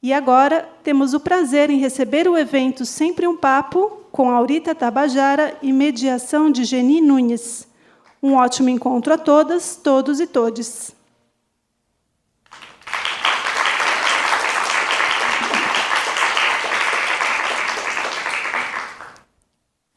E agora temos o prazer em receber o evento Sempre um Papo, com Aurita Tabajara e mediação de Geni Nunes. Um ótimo encontro a todas, todos e todes.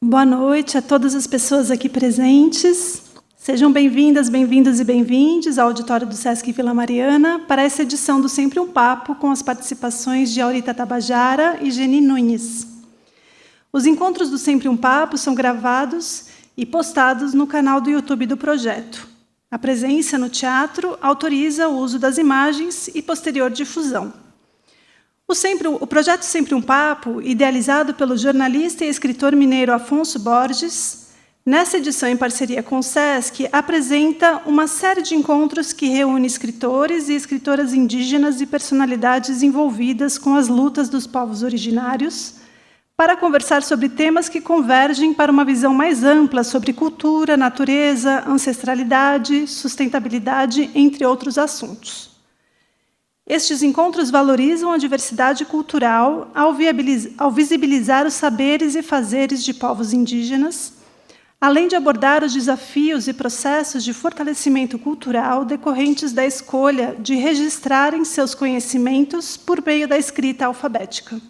Boa noite a todas as pessoas aqui presentes. Sejam bem-vindas, bem-vindos e bem-vindes ao auditório do Sesc Vila Mariana para essa edição do Sempre um Papo com as participações de Aurita Tabajara e Geni Nunes. Os encontros do Sempre um Papo são gravados e postados no canal do YouTube do projeto. A presença no teatro autoriza o uso das imagens e posterior difusão. O projeto Sempre um Papo, idealizado pelo jornalista e escritor mineiro Afonso Borges, nessa edição em parceria com o Sesc, apresenta uma série de encontros que reúne escritores e escritoras indígenas e personalidades envolvidas com as lutas dos povos originários, para conversar sobre temas que convergem para uma visão mais ampla sobre cultura, natureza, ancestralidade, sustentabilidade, entre outros assuntos. Estes encontros valorizam a diversidade cultural ao visibilizar os saberes e fazeres de povos indígenas, além de abordar os desafios e processos de fortalecimento cultural decorrentes da escolha de registrarem seus conhecimentos por meio da escrita alfabética.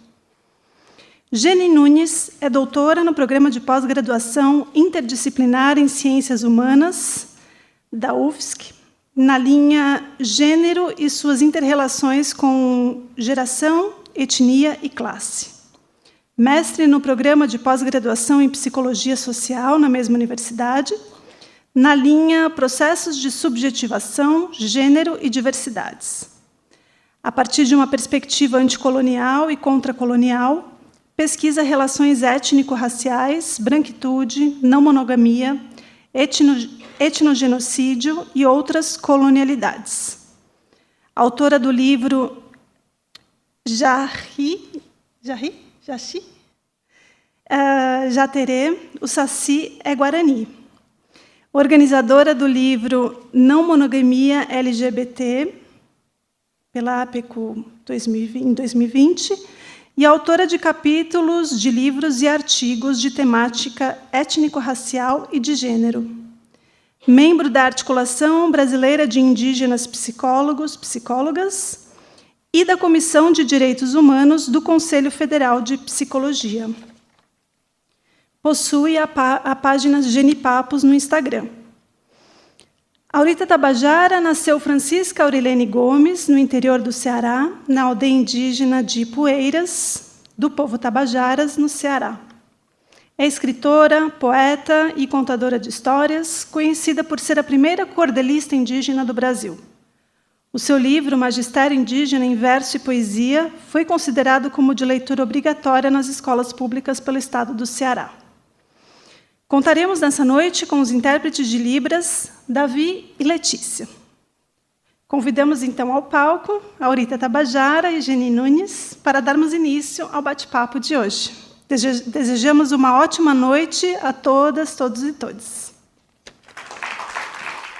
Geni Nunes é doutora no programa de pós-graduação interdisciplinar em Ciências Humanas da UFSC, na linha Gênero e suas interrelações com geração, etnia e classe. Mestre no programa de pós-graduação em Psicologia Social, na mesma universidade, na linha Processos de Subjetivação, Gênero e Diversidades. A partir de uma perspectiva anticolonial e contracolonial, pesquisa relações étnico-raciais, branquitude, não monogamia, etnogenocídio e outras colonialidades. Autora do livro Jaterê, o Saci é Guarani. Organizadora do livro Não Monogamia LGBT, pela APECU em 2020, e autora de capítulos de livros e artigos de temática étnico-racial e de gênero. Membro da Articulação Brasileira de Indígenas Psicólogos, Psicólogas, e da Comissão de Direitos Humanos do Conselho Federal de Psicologia. Possui a página Genipapos no Instagram. Aurita Tabajara nasceu Francisca Aurilene Gomes, no interior do Ceará, na aldeia indígena de Ipueiras, do povo Tabajaras, no Ceará. É escritora, poeta e contadora de histórias, conhecida por ser a primeira cordelista indígena do Brasil. O seu livro, Magistério Indígena em Verso e Poesia, foi considerado como de leitura obrigatória nas escolas públicas pelo Estado do Ceará. Contaremos nessa noite com os intérpretes de Libras, Davi e Letícia. Convidamos, então, ao palco Aurita Tabajara e Geni Nunes para darmos início ao bate-papo de hoje. Desejamos uma ótima noite a todas, todos e todes.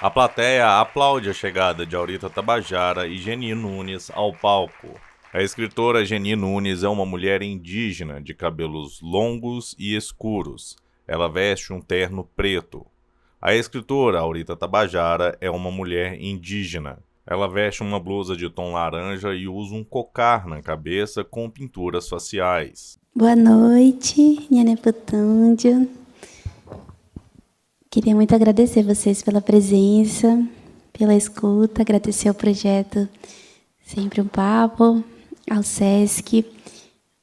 A plateia aplaude a chegada de Aurita Tabajara e Geni Nunes ao palco. A escritora Geni Nunes é uma mulher indígena de cabelos longos e escuros. Ela veste um terno preto. A escritora Aurita Tabajara é uma mulher indígena. Ela veste uma blusa de tom laranja e usa um cocar na cabeça com pinturas faciais. Boa noite, Nhaneputândia. Queria muito agradecer vocês pela presença, pela escuta, agradecer ao projeto Sempre um Papo, ao Sesc,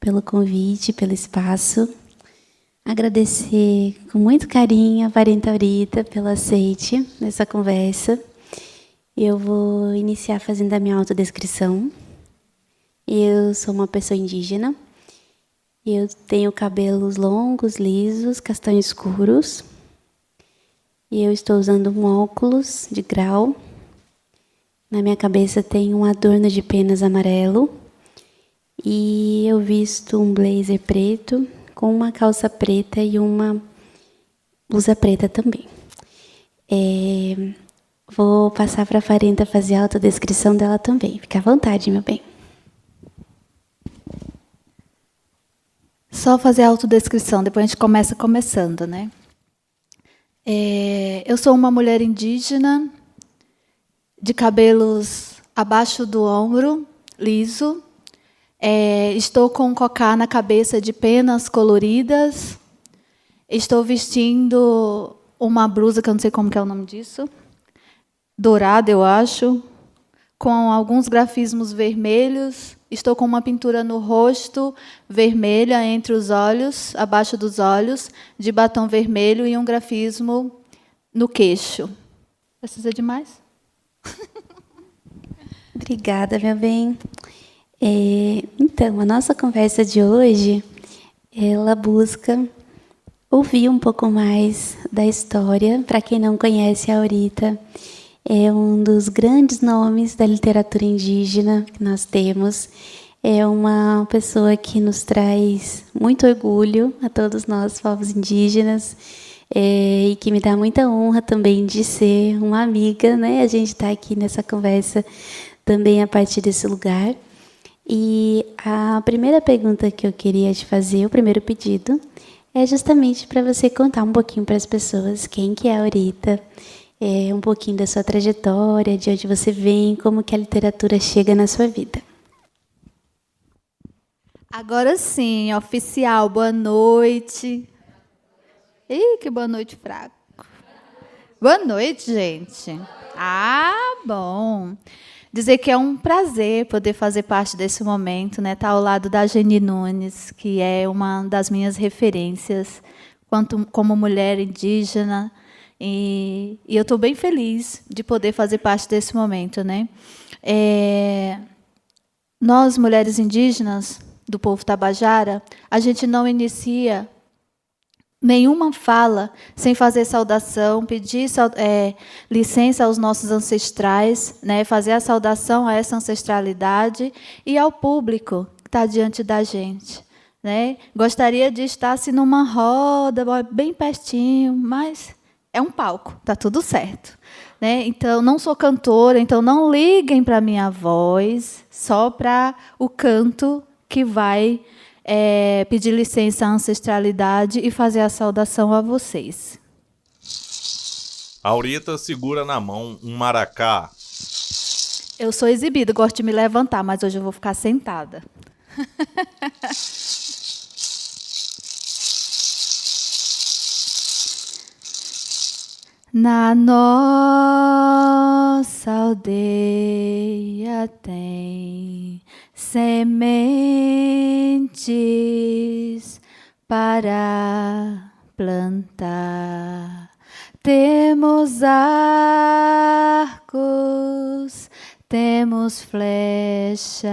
pelo convite, pelo espaço. Agradecer com muito carinho a parenta Aurita pelo aceite nessa conversa. Eu vou iniciar fazendo a minha autodescrição. Eu sou uma pessoa indígena. Eu tenho cabelos longos, lisos, castanhos escuros. E eu estou usando um óculos de grau. Na minha cabeça tem um adorno de penas amarelo. E eu visto um blazer preto com uma calça preta e uma blusa preta também. Vou passar para a Farenta fazer a autodescrição dela também. Fica à vontade, meu bem. só fazer a autodescrição, depois a gente começa começando, né? Eu sou uma mulher indígena, de cabelos abaixo do ombro, liso. Estou com um cocá na cabeça de penas coloridas. Estou vestindo uma blusa, que eu não sei como que é o nome disso, dourada, eu acho, com alguns grafismos vermelhos. Estou com uma pintura no rosto, vermelha, entre os olhos, abaixo dos olhos, de batom vermelho e um grafismo no queixo. Precisa de mais? Obrigada, meu bem. Então, a nossa conversa de hoje, ela busca ouvir um pouco mais da história. Para quem não conhece, a Aurita é um dos grandes nomes da literatura indígena que nós temos. É uma pessoa que nos traz muito orgulho a todos nós, povos indígenas, e que me dá muita honra também de ser uma amiga, né? A gente está aqui nessa conversa também a partir desse lugar. E a primeira pergunta que eu queria te fazer, o primeiro pedido, é justamente para você contar um pouquinho para as pessoas quem que é a Aurita, um pouquinho da sua trajetória, de onde você vem, como que a literatura chega na sua vida. Agora sim, oficial, boa noite. Ih, que boa noite fraco. Boa noite, gente. Bom. Dizer que é um prazer poder fazer parte desse momento, né? Estar ao lado da Geni Nunes, que é uma das minhas referências como mulher indígena. E eu estou bem feliz de poder fazer parte desse momento, né? Nós, mulheres indígenas do povo Tabajara, a gente não inicia nenhuma fala sem fazer saudação, pedir licença aos nossos ancestrais, né? Fazer a saudação a essa ancestralidade e ao público que está diante da gente, né? Gostaria de estar assim, numa roda, bem pertinho, mas é um palco, está tudo certo, né? Então, não sou cantora, então não liguem para a minha voz, só para o canto que vai pedir licença à ancestralidade e fazer a saudação a vocês. A Aurita segura na mão um maracá. Eu sou exibida, gosto de me levantar, mas hoje eu vou ficar sentada. Na nossa aldeia tem sementes para plantar. Temos arcos, temos flecha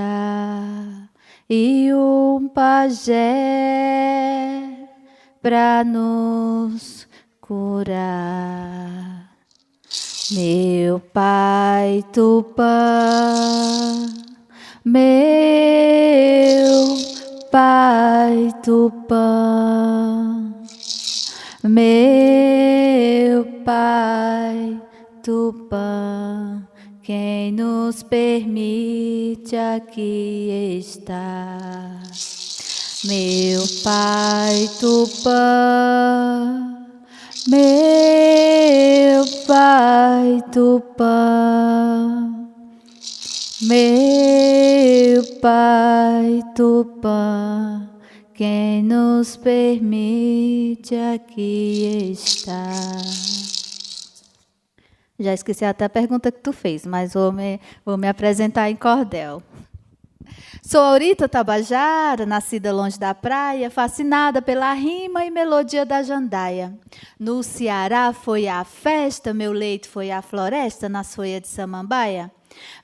e um pajé para nos curar. Meu pai Tupã, meu pai Tupã, meu pai Tupã, quem nos permite aqui estar. Meu pai Tupã, meu pai Tupã, meu pai Tupã, quem nos permite aqui estar. Já esqueci até a pergunta que tu fez, mas vou me apresentar em cordel. Sou Aurita Tabajara, nascida longe da praia, fascinada pela rima e melodia da jandaia. No Ceará foi a festa, meu leito foi a floresta, nas folhas de samambaia.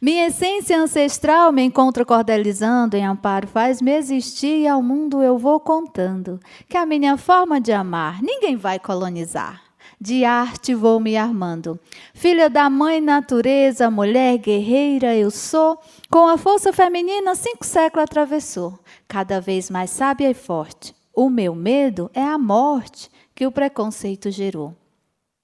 Minha essência ancestral me encontra cordelizando, em amparo faz-me existir, e ao mundo eu vou contando que a minha forma de amar ninguém vai colonizar. De arte vou me armando. Filha da mãe natureza, mulher guerreira eu sou, com a força feminina 5 séculos atravessou. Cada vez mais sábia e forte, o meu medo é a morte que o preconceito gerou.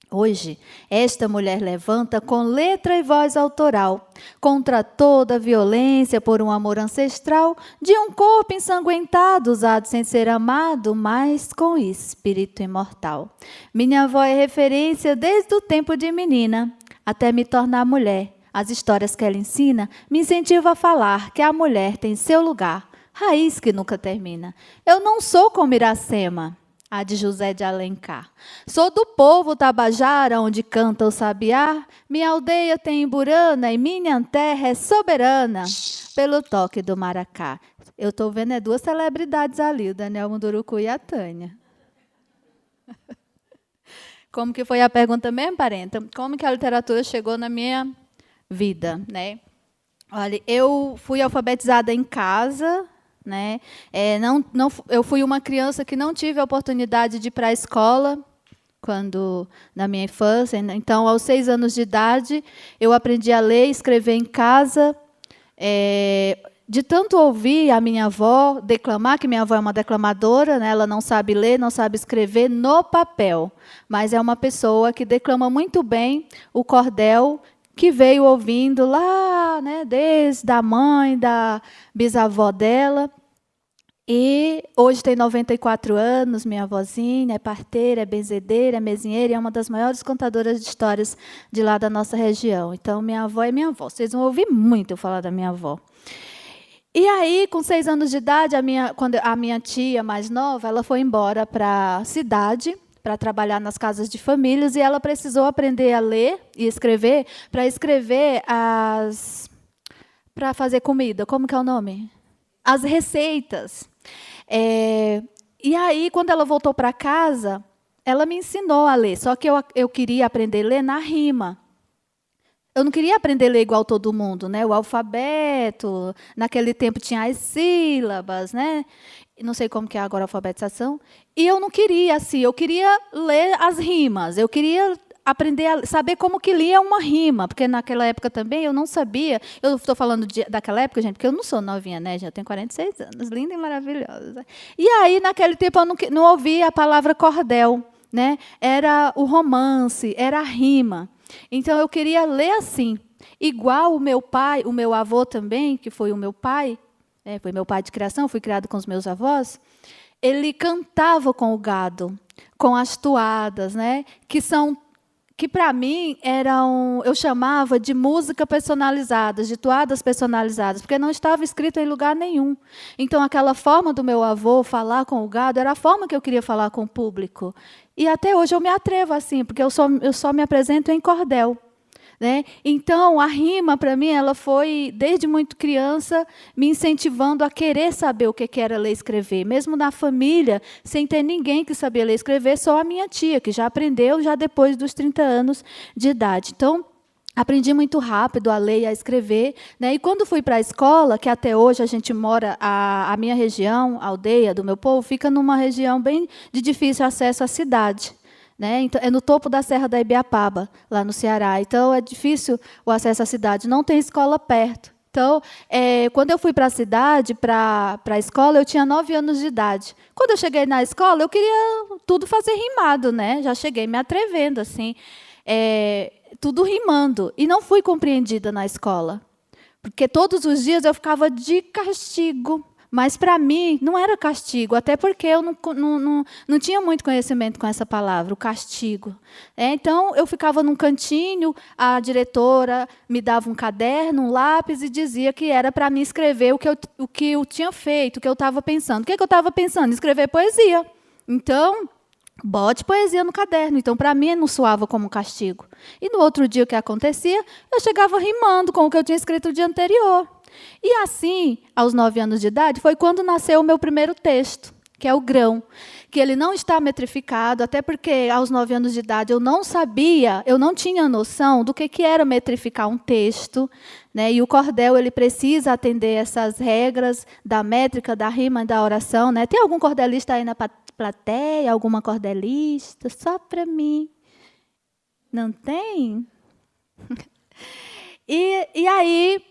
Hoje, esta mulher levanta com letra e voz autoral contra toda a violência por um amor ancestral de um corpo ensanguentado, usado sem ser amado, mas com espírito imortal. Minha avó é referência desde o tempo de menina até me tornar mulher. As histórias que ela ensina me incentivam a falar que a mulher tem seu lugar, raiz que nunca termina. Eu não sou como Iracema, a de José de Alencar. Sou do povo tabajara, onde canta o sabiá. Minha aldeia tem imburana e minha terra é soberana pelo toque do maracá. Eu estou vendo duas celebridades ali, o Daniel Munduruku e a Tânia. Como que foi a pergunta mesmo, parenta? Como que a literatura chegou na minha vida, né? Olha, eu fui alfabetizada em casa, né? Eu fui uma criança que não tive a oportunidade de ir para a escola na minha infância. Então, aos 6 anos de idade, eu aprendi a ler e escrever em casa. De tanto ouvir a minha avó declamar, que minha avó é uma declamadora, né? Ela não sabe ler, não sabe escrever no papel, mas é uma pessoa que declama muito bem o cordel, que veio ouvindo lá, né, desde a mãe, da bisavó dela. E hoje tem 94 anos, minha avózinha, é parteira, é benzedeira, é mesinheira, e é uma das maiores contadoras de histórias de lá da nossa região. Então, minha avó é minha avó. Vocês vão ouvir muito eu falar da minha avó. E aí, com 6 anos de idade, quando a minha tia mais nova, ela foi embora para a cidade, para trabalhar nas casas de famílias, e ela precisou aprender a ler e escrever, para fazer comida. Como que é o nome? As receitas. E aí, quando ela voltou para casa, ela me ensinou a ler, só que eu queria aprender a ler na rima. Eu não queria aprender a ler igual todo mundo, né? O alfabeto, naquele tempo tinha as sílabas, né? Não sei como que é agora a alfabetização. E eu não queria assim, eu queria ler as rimas, eu queria aprender a saber como que lia uma rima, porque naquela época também eu não sabia. Eu estou falando daquela época, gente, porque eu não sou novinha, né? Já tenho 46 anos, linda e maravilhosa. E aí, naquele tempo, eu não ouvia a palavra cordel, né? Era o romance, era a rima. Então, eu queria ler assim, igual o meu pai, o meu avô também, que foi o meu pai, foi meu pai de criação, fui criado com os meus avós, ele cantava com o gado, com as toadas, né? Que para mim eu chamava de música personalizada, de toadas personalizadas, porque não estava escrito em lugar nenhum. Então, aquela forma do meu avô falar com o gado era a forma que eu queria falar com o público. E até hoje eu me atrevo assim, porque eu só me apresento em cordel, né? Então, a rima, para mim, ela foi, desde muito criança, me incentivando a querer saber o que era ler e escrever. Mesmo na família, sem ter ninguém que sabia ler e escrever, só a minha tia, que já aprendeu já depois dos 30 anos de idade. Então, aprendi muito rápido a ler e a escrever, né? E quando fui para a escola, que até hoje a gente mora, a minha região, a aldeia do meu povo, fica numa região bem de difícil acesso à cidade, né? Então, é no topo da Serra da Ibiapaba, lá no Ceará. Então, é difícil o acesso à cidade, não tem escola perto. Então, quando eu fui para a cidade, para a escola, eu tinha 9 anos de idade. Quando eu cheguei na escola, eu queria tudo fazer rimado, né? Já cheguei me atrevendo, assim, tudo rimando. E não fui compreendida na escola, porque todos os dias eu ficava de castigo. Mas, para mim, não era castigo, até porque eu não tinha muito conhecimento com essa palavra, o castigo. Então, eu ficava num cantinho, a diretora me dava um caderno, um lápis, e dizia que era para mim escrever o que eu tinha feito, o que eu estava pensando. O que eu estava pensando? Escrever poesia. Então, bote poesia no caderno. Então, para mim, não soava como castigo. E no outro dia, o que acontecia? Eu chegava rimando com o que eu tinha escrito o dia anterior. E assim, aos 9 anos de idade, foi quando nasceu o meu primeiro texto, que é o Grão, que ele não está metrificado, até porque aos 9 anos de idade eu não sabia, eu não tinha noção do que era metrificar um texto, né? E o cordel ele precisa atender essas regras da métrica, da rima e da oração, né? Tem algum cordelista aí na plateia, alguma cordelista? Só para mim. Não tem? E aí,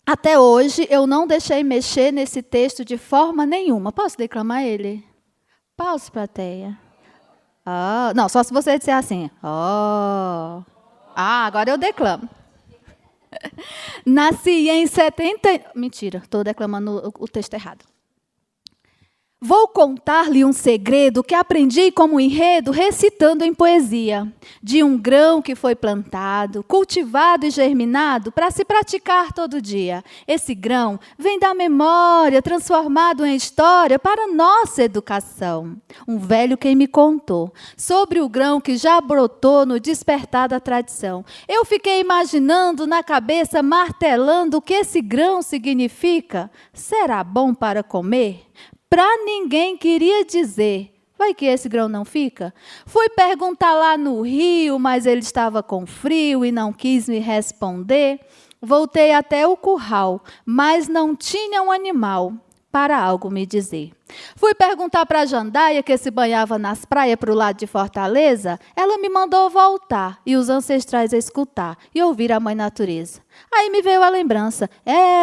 até hoje, eu não deixei mexer nesse texto de forma nenhuma. Posso declamar ele? Posso, plateia? Ah, não, só se você disser assim. Oh. Ah, agora eu declamo. Nasci em 70... Mentira, estou declamando o texto errado. Vou contar-lhe um segredo que aprendi como enredo recitando em poesia, de um grão que foi plantado, cultivado e germinado para se praticar todo dia. Esse grão vem da memória, transformado em história para nossa educação. Um velho quem me contou sobre o grão que já brotou no despertar da tradição. Eu fiquei imaginando na cabeça, martelando o que esse grão significa. Será bom para comer? Para ninguém queria dizer, vai que esse grão não fica? Fui perguntar lá no rio, mas ele estava com frio e não quis me responder. Voltei até o curral, mas não tinha um animal para algo me dizer. Fui perguntar para a Jandaia, que se banhava nas praias para o lado de Fortaleza. Ela me mandou voltar e os ancestrais a escutar e ouvir a mãe natureza. Aí me veio a lembrança,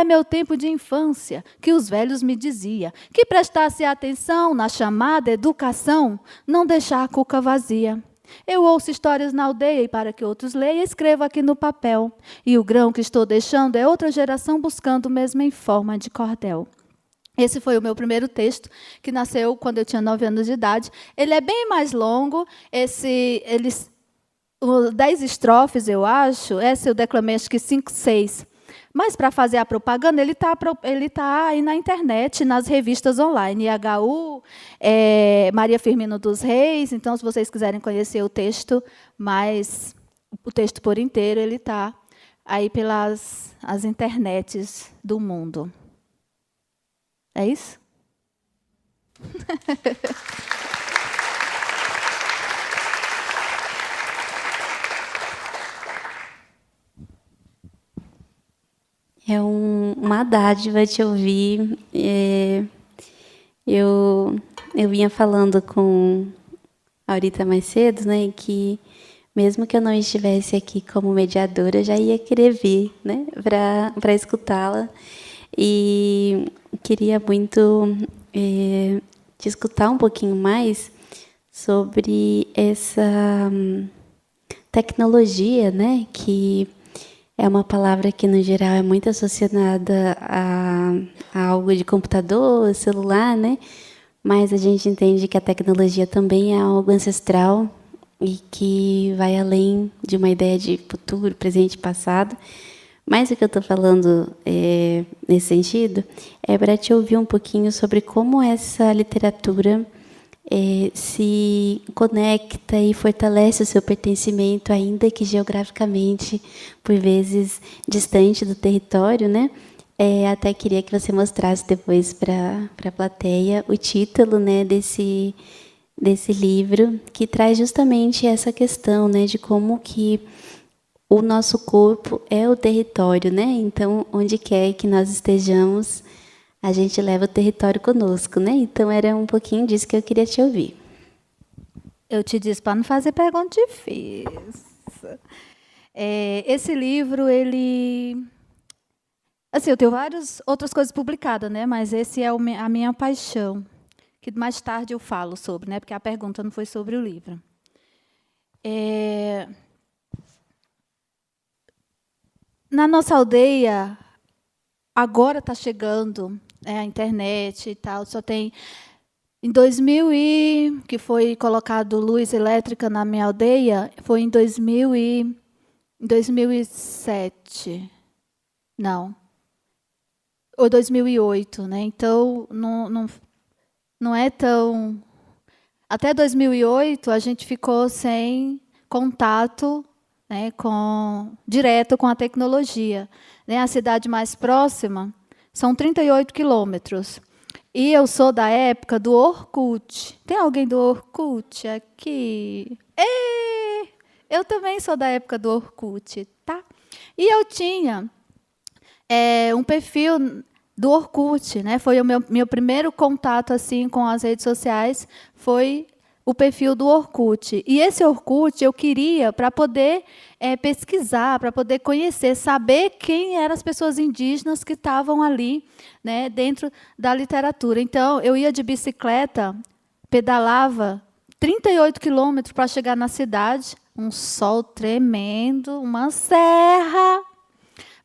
meu tempo de infância, que os velhos me diziam, que prestasse atenção na chamada educação, não deixar a cuca vazia. Eu ouço histórias na aldeia e para que outros leiam, escrevo aqui no papel. E o grão que estou deixando é outra geração buscando mesmo em forma de cordel. Esse foi o meu primeiro texto, que nasceu quando eu tinha 9 anos de idade. Ele é bem mais longo, 10 estrofes, eu acho. Esse eu declamei, acho que 5, 6. Mas, para fazer a propaganda, ele tá aí na internet, nas revistas online. IHU, Maria Firmino dos Reis. Então, se vocês quiserem conhecer o texto por inteiro, ele está aí pelas as internets do mundo. É isso? É uma dádiva te ouvir. Eu vinha falando com a Aurita mais cedo, né, que mesmo que eu não estivesse aqui como mediadora, eu já ia querer vir, né, para escutá-la. E queria muito te escutar um pouquinho mais sobre essa tecnologia, né, que é uma palavra que, no geral, é muito associada a algo de computador, celular, né? Mas a gente entende que a tecnologia também é algo ancestral e que vai além de uma ideia de futuro, presente e passado. Mas o que eu estou falando nesse sentido é para te ouvir um pouquinho sobre como essa literatura se conecta e fortalece o seu pertencimento, ainda que geograficamente, por vezes, distante do território, né? Até queria que você mostrasse depois para a plateia o título, né, desse livro, que traz justamente essa questão, né, de como que o nosso corpo é o território, né? Então, onde quer que nós estejamos, a gente leva o território conosco, né? Então, era um pouquinho disso que eu queria te ouvir. Eu te disse para não fazer pergunta difícil. Esse livro, ele... Assim, eu tenho várias outras coisas publicadas, né? Mas esse é a minha paixão, que mais tarde eu falo sobre, né? Porque a pergunta não foi sobre o livro. Na nossa aldeia, agora está chegando a internet e tal, só tem... Em 2000, que foi colocado luz elétrica na minha aldeia, foi em 2007. Não. Ou 2008, né? Então, não é tão... Até 2008, a gente ficou sem contato, né, direto com a tecnologia. Né? A cidade mais próxima são 38 quilômetros. E eu sou da época do Orkut. Tem alguém do Orkut aqui? Eu também sou da época do Orkut, tá? E eu tinha um perfil do Orkut, né? Foi o meu primeiro contato assim com as redes sociais, foi o perfil do Orkut. E esse Orkut eu queria para poder pesquisar, para poder conhecer, saber quem eram as pessoas indígenas que estavam ali, né, dentro da literatura. Então, eu ia de bicicleta, pedalava 38 quilômetros para chegar na cidade, um sol tremendo, uma serra,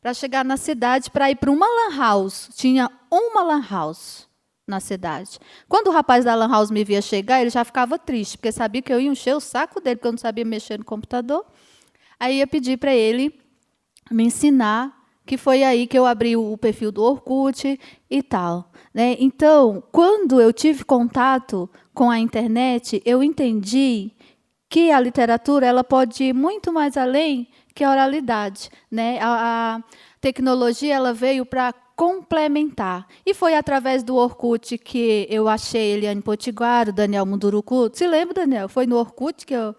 para chegar na cidade, para ir para uma lan house. Tinha uma lan house na cidade. Quando o rapaz da lan house me via chegar, ele já ficava triste, porque sabia que eu ia encher o saco dele, porque eu não sabia mexer no computador. Aí ia pedir para ele me ensinar, que foi aí que eu abri o perfil do Orkut e tal, né? Então, quando eu tive contato com a internet, eu entendi que a literatura ela pode ir muito mais além que a oralidade, né? A tecnologia ela veio para complementar. E foi através do Orkut que eu achei Eliane Potiguar, o Daniel Munduruku. Se lembra, Daniel? Foi no Orkut que eu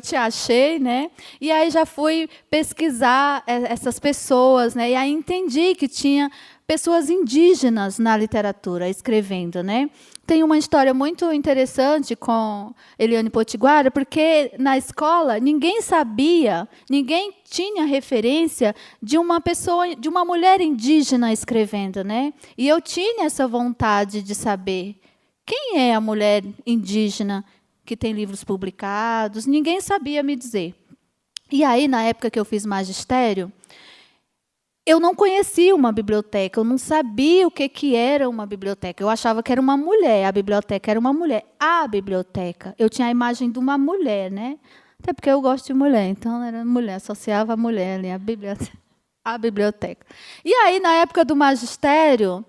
te achei, né? E aí já fui pesquisar essas pessoas, né? E aí entendi que tinha pessoas indígenas na literatura escrevendo, né? Tem uma história muito interessante com Eliane Potiguara, porque na escola ninguém sabia, ninguém tinha referência de uma pessoa, de uma mulher indígena escrevendo, né? E eu tinha essa vontade de saber quem é a mulher indígena que tem livros publicados, ninguém sabia me dizer. E aí, na época que eu fiz magistério, eu não conhecia uma biblioteca, eu não sabia o que era uma biblioteca. Eu achava que era uma mulher, a biblioteca era uma mulher. A biblioteca, eu tinha a imagem de uma mulher, né? Até porque eu gosto de mulher, então era mulher, associava a mulher ali, a biblioteca. E aí, na época do magistério,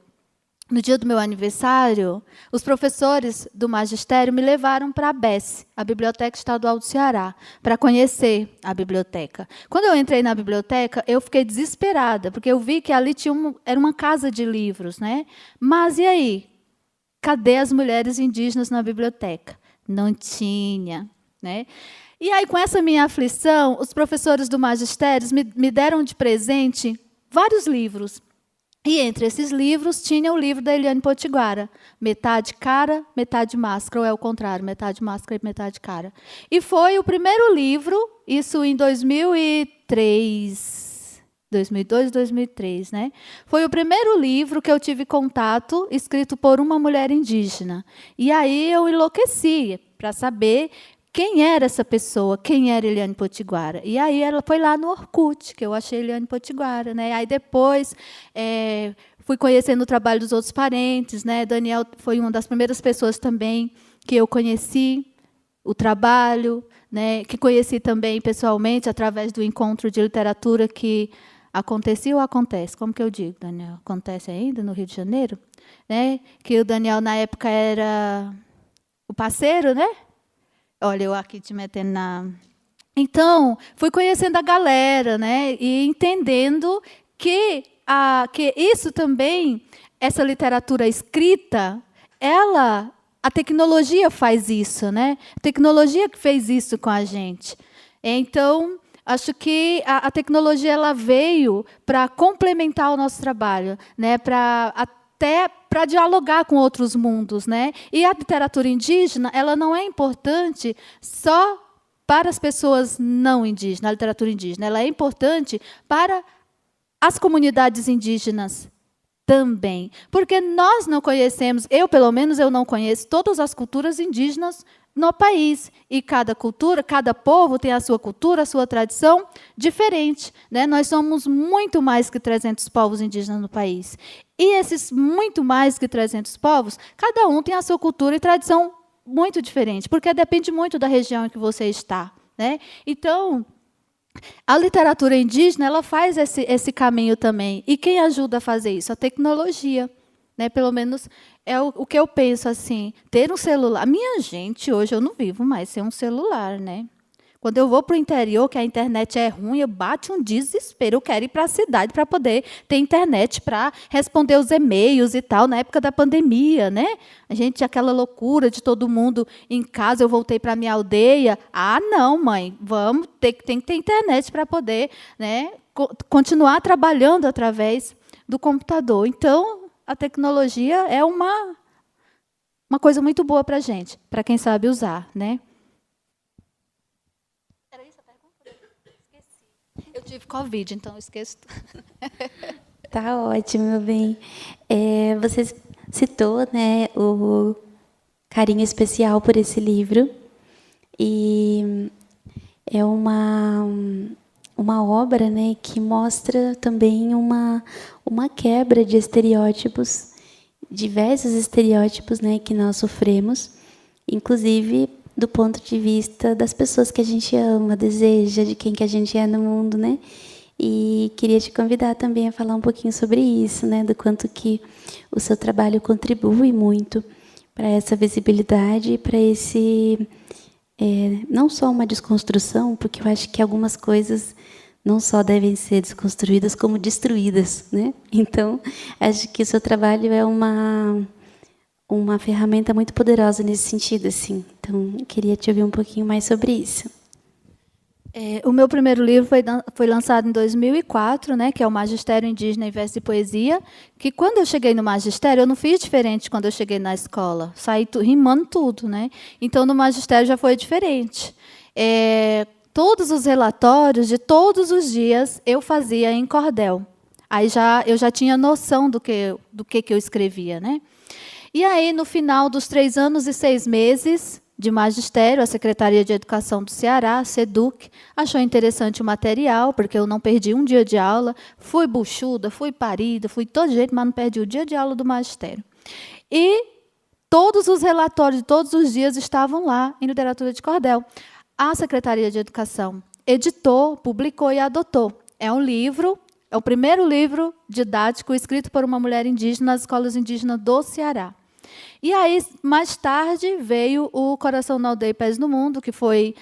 no dia do meu aniversário, os professores do magistério me levaram para a BES, a Biblioteca Estadual do Ceará, para conhecer a biblioteca. Quando eu entrei na biblioteca, eu fiquei desesperada, porque eu vi que ali era uma casa de livros, né? Mas e aí? Cadê as mulheres indígenas na biblioteca? Não tinha, né? E aí, com essa minha aflição, os professores do magistério me deram de presente vários livros. E entre esses livros tinha o livro da Eliane Potiguara, Metade Cara, Metade Máscara, ou é o contrário, Metade Máscara e Metade Cara. E foi o primeiro livro, isso em 2003, 2002, 2003, né? Foi o primeiro livro que eu tive contato, escrito por uma mulher indígena. E aí eu enlouqueci para saber quem era essa pessoa, quem era Eliane Potiguara. E aí ela foi lá no Orkut, que eu achei Eliane Potiguara, né? Aí depois fui conhecendo o trabalho dos outros parentes, né? Daniel foi uma das primeiras pessoas também que eu conheci o trabalho, né? Que conheci também pessoalmente através do encontro de literatura que acontecia ou acontece? Como que eu digo, Daniel? Acontece ainda no Rio de Janeiro, né? Que o Daniel na época era o parceiro, né? Olha, eu aqui te metendo na... Então, fui conhecendo a galera, né? E entendendo que isso também, essa literatura escrita, a tecnologia faz isso, né? A tecnologia que fez isso com a gente. Então, acho que a tecnologia ela veio para complementar o nosso trabalho, né? Até para dialogar com outros mundos, né? E a literatura indígena, ela não é importante só para as pessoas não indígenas, a literatura indígena, ela é importante para as comunidades indígenas também, porque nós não conhecemos, eu pelo menos eu não conheço todas as culturas indígenas no país, e cada cultura, cada povo tem a sua cultura, a sua tradição diferente, né? Nós somos muito mais que 300 povos indígenas no país. E esses muito mais que 300 povos, cada um tem a sua cultura e tradição muito diferente, porque depende muito da região em que você está, né? Então, a literatura indígena ela faz esse caminho também. E quem ajuda a fazer isso? A tecnologia. Né? Pelo menos é o que eu penso assim, ter um celular. Minha gente, hoje eu não vivo mais sem um celular, né? Quando eu vou para o interior, que a internet é ruim, eu bato um desespero. Eu quero ir para a cidade para poder ter internet para responder os e-mails e tal, na época da pandemia, né? A gente, aquela loucura de todo mundo em casa, eu voltei para a minha aldeia. Ah, não, mãe, tem que ter internet para poder, né, continuar trabalhando através do computador. Então, a tecnologia é uma coisa muito boa para a gente, para quem sabe usar, né? Era isso a pergunta? Esqueci. Eu tive Covid, então esqueço. Tá ótimo, meu bem. Você citou, né, carinho especial por esse livro. E é uma obra, né, que mostra também uma quebra de estereótipos, diversos estereótipos, né, que nós sofremos, inclusive do ponto de vista das pessoas que a gente ama, deseja, de quem que a gente é no mundo, né? E queria te convidar também a falar um pouquinho sobre isso, né, do quanto que o seu trabalho contribui muito para essa visibilidade, para esse não só uma desconstrução, porque eu acho que algumas coisas não só devem ser desconstruídas, como destruídas, né? Então, acho que o seu trabalho é uma ferramenta muito poderosa nesse sentido, assim. Então, eu queria te ouvir um pouquinho mais sobre isso. O meu primeiro livro foi lançado em 2004, né, que é o Magistério Indígena em Verso e Poesia, que quando eu cheguei no magistério, eu não fiz diferente quando eu cheguei na escola. Saí rimando tudo, né? Então, no magistério já foi diferente. Todos os relatórios de todos os dias eu fazia em cordel. Aí eu já tinha noção do que eu escrevia, né? E aí, no final dos 3 anos e 6 meses de magistério, a Secretaria de Educação do Ceará, a SEDUC, achou interessante o material, porque eu não perdi um dia de aula, fui buchuda, fui parida, fui de todo jeito, mas não perdi o dia de aula do magistério. E todos os relatórios de todos os dias estavam lá em literatura de cordel. A Secretaria de Educação editou, publicou e adotou. É um livro, é o primeiro livro didático escrito por uma mulher indígena nas escolas indígenas do Ceará. E aí, mais tarde, veio o Coração na Aldeia e Pés no Mundo, que foi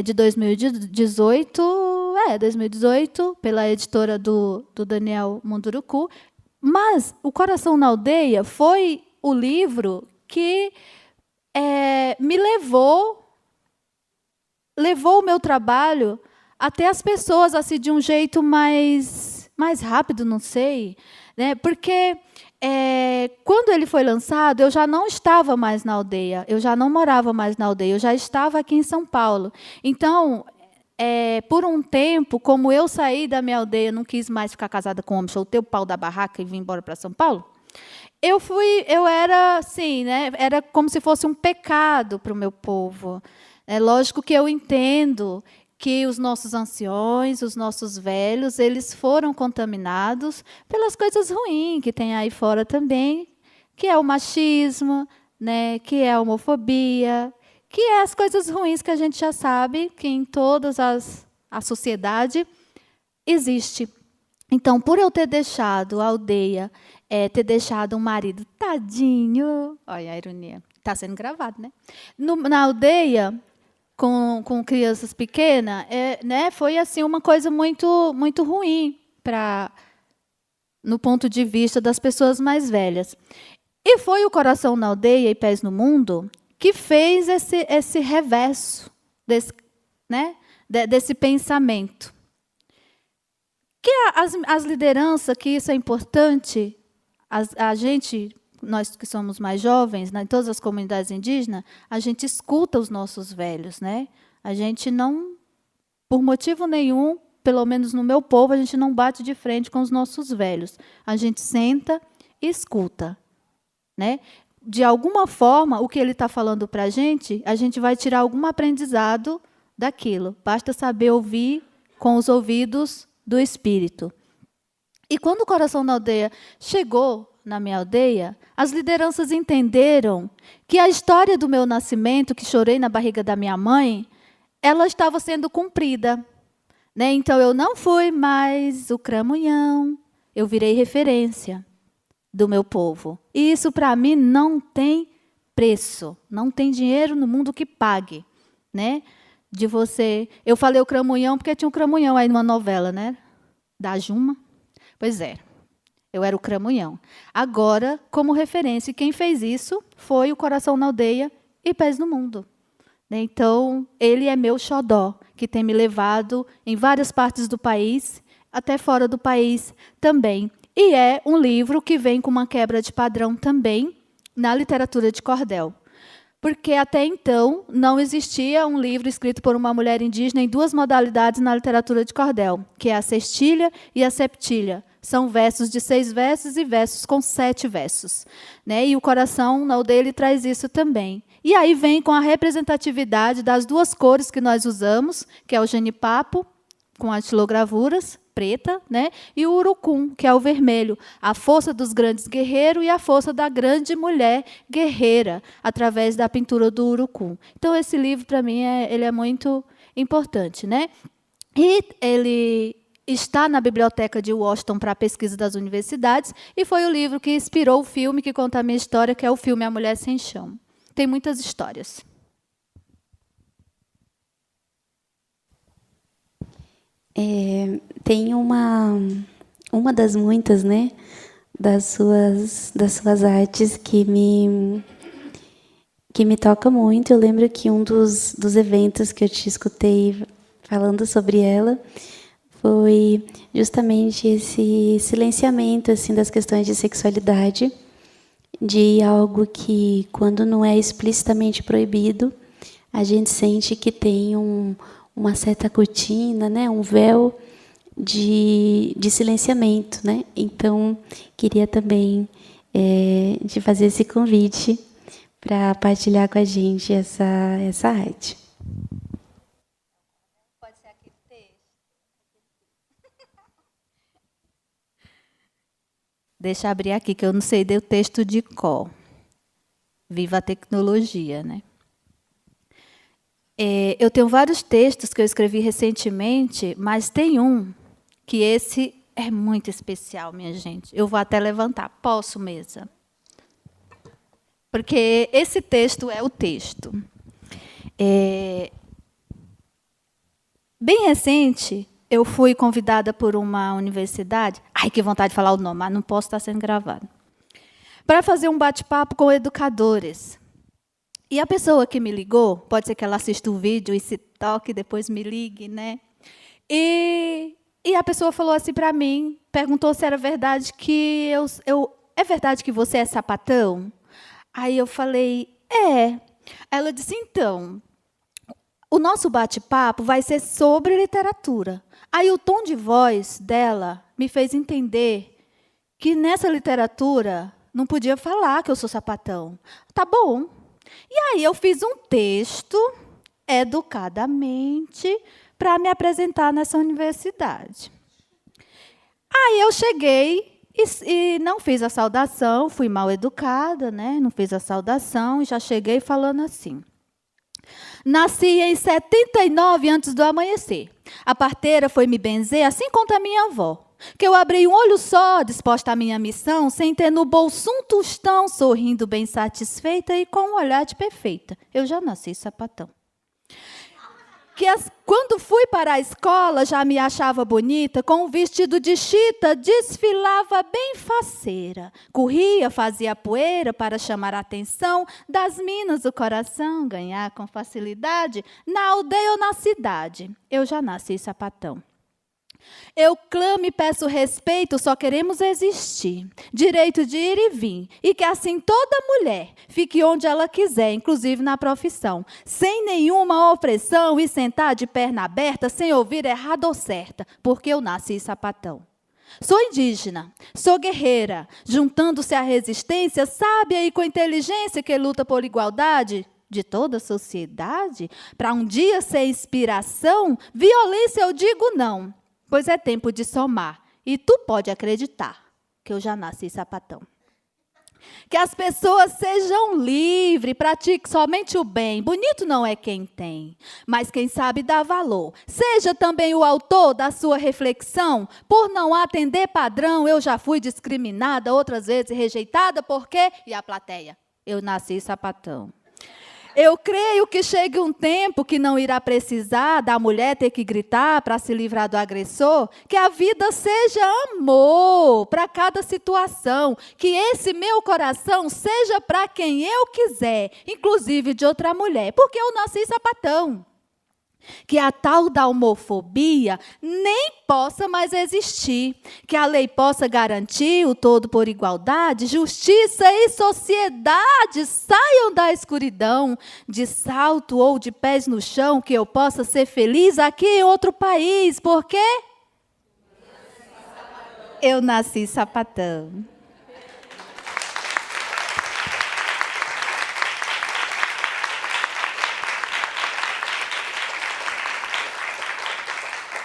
de 2018, pela editora do Daniel Munduruku. Mas o Coração na Aldeia foi o livro que me levou o meu trabalho até as pessoas assim, de um jeito mais rápido, não sei, né? Porque quando ele foi lançado, eu já não estava mais na aldeia, eu já não morava mais na aldeia, eu já estava aqui em São Paulo. Então, por um tempo, como eu saí da minha aldeia, não quis mais ficar casada com homem, soltei o pau da barraca e vim embora para São Paulo, eu era assim, né? Era como se fosse um pecado para o meu povo. É lógico que eu entendo que os nossos anciões, os nossos velhos, eles foram contaminados pelas coisas ruins que tem aí fora também, que é o machismo, né, que é a homofobia, que é as coisas ruins que a gente já sabe que em toda a sociedade existe. Então, por eu ter deixado a aldeia, ter deixado um marido tadinho, olha a ironia, está sendo gravado, né? Na aldeia, com crianças pequenas, né, foi assim uma coisa muito, muito ruim no ponto de vista das pessoas mais velhas. E foi o Coração na Aldeia e Pés no Mundo que fez esse reverso desse pensamento. Que as lideranças, que isso é importante, a gente, nós que somos mais jovens, em todas as comunidades indígenas, a gente escuta os nossos velhos, né? A gente não, por motivo nenhum, pelo menos no meu povo, a gente não bate de frente com os nossos velhos. A gente senta e escuta, né? De alguma forma, o que ele está falando para a gente vai tirar algum aprendizado daquilo. Basta saber ouvir com os ouvidos do espírito. E quando o Coração na Aldeia chegou na minha aldeia, as lideranças entenderam que a história do meu nascimento, que chorei na barriga da minha mãe, ela estava sendo cumprida, né? Então, eu não fui mais o cramunhão, eu virei referência do meu povo. E isso, para mim, não tem preço, não tem dinheiro no mundo que pague, né? De você... Eu falei o cramunhão porque tinha um cramunhão aí numa novela, né? Da Juma. Pois é. Eu era o cramunhão. Agora, como referência, quem fez isso foi o Coração na Aldeia e Pés no Mundo. Então, ele é meu xodó, que tem me levado em várias partes do país, até fora do país também. E é um livro que vem com uma quebra de padrão também na literatura de cordel. Porque até então não existia um livro escrito por uma mulher indígena em 2 modalidades na literatura de cordel, que é a sextilha e a septilha. São versos de 6 versos e versos com 7 versos. Né? E o coração dele traz isso também. E aí vem com a representatividade das duas cores que nós usamos, que é o genipapo, com as estilogravuras, preta, né? E o urucum, que é o vermelho. A força dos grandes guerreiros e a força da grande mulher guerreira, através da pintura do urucum. Então, esse livro, para mim, ele é muito importante. Né? E ele está na biblioteca de Washington para a pesquisa das universidades, e foi o livro que inspirou o filme que conta a minha história, que é o filme A Mulher Sem Chão. Tem muitas histórias. Tem uma das muitas, né, das suas artes que me toca muito. Eu lembro que um dos eventos que eu te escutei falando sobre ela foi justamente esse silenciamento assim das questões de sexualidade, de algo que, quando não é explicitamente proibido, a gente sente que tem uma certa cortina, né, um véu de silenciamento. Né? Então, queria também te fazer esse convite para partilhar com a gente essa arte. Pode ser aquele texto. Deixa eu abrir aqui, que eu não sei o texto de cor. Viva a tecnologia, né? Eu tenho vários textos que eu escrevi recentemente, mas tem um que esse é muito especial, minha gente. Eu vou até levantar. Posso, mesa? Porque esse texto é o texto. Bem recente, eu fui convidada por uma universidade. Ai, que vontade de falar o nome, mas não posso estar sendo gravado. Para fazer um bate-papo com educadores. E a pessoa que me ligou, pode ser que ela assista o vídeo e se toque, depois me ligue, né? E a pessoa falou assim para mim, perguntou se era verdade que é verdade que você é sapatão? Aí eu falei, é. Ela disse, então, o nosso bate-papo vai ser sobre literatura. Aí o tom de voz dela me fez entender que nessa literatura não podia falar que eu sou sapatão. Tá bom. E aí eu fiz um texto, educadamente, para me apresentar nessa universidade. Aí eu cheguei e não fiz a saudação, fui mal educada, né? Não fiz a saudação e já cheguei falando assim. Nasci em 79 antes do amanhecer. A parteira foi me benzer, assim conta a minha avó. Que eu abri um olho só, disposta à minha missão, sem ter no bolso um tostão, sorrindo bem satisfeita e com um olhar de perfeita. Eu já nasci sapatão. Quando fui para a escola, já me achava bonita, com um vestido de chita, desfilava bem faceira. Corria, fazia poeira para chamar a atenção das minas do coração, ganhar com facilidade, na aldeia ou na cidade. Eu já nasci sapatão. Eu clamo e peço respeito, só queremos existir. Direito de ir e vir. E que assim toda mulher fique onde ela quiser, inclusive na profissão. Sem nenhuma opressão e sentar de perna aberta, sem ouvir errado ou certa, porque eu nasci sapatão. Sou indígena, sou guerreira, juntando-se à resistência, sábia e com inteligência que luta por igualdade de toda a sociedade. Para um dia ser inspiração, violência eu digo não. Pois é tempo de somar. E tu pode acreditar que eu já nasci sapatão. Que as pessoas sejam livres, pratiquem somente o bem. Bonito não é quem tem, mas quem sabe dá valor. Seja também o autor da sua reflexão. Por não atender padrão, eu já fui discriminada, outras vezes rejeitada, porque... E a plateia? Eu nasci sapatão. Eu creio que chegue um tempo que não irá precisar da mulher ter que gritar para se livrar do agressor, que a vida seja amor para cada situação, que esse meu coração seja para quem eu quiser, inclusive de outra mulher, porque eu nasci sapatão. Que a tal da homofobia nem possa mais existir, que a lei possa garantir o todo por igualdade, justiça e sociedade saiam da escuridão, de salto ou de pés no chão, que eu possa ser feliz aqui em outro país, porque Eu nasci sapatão.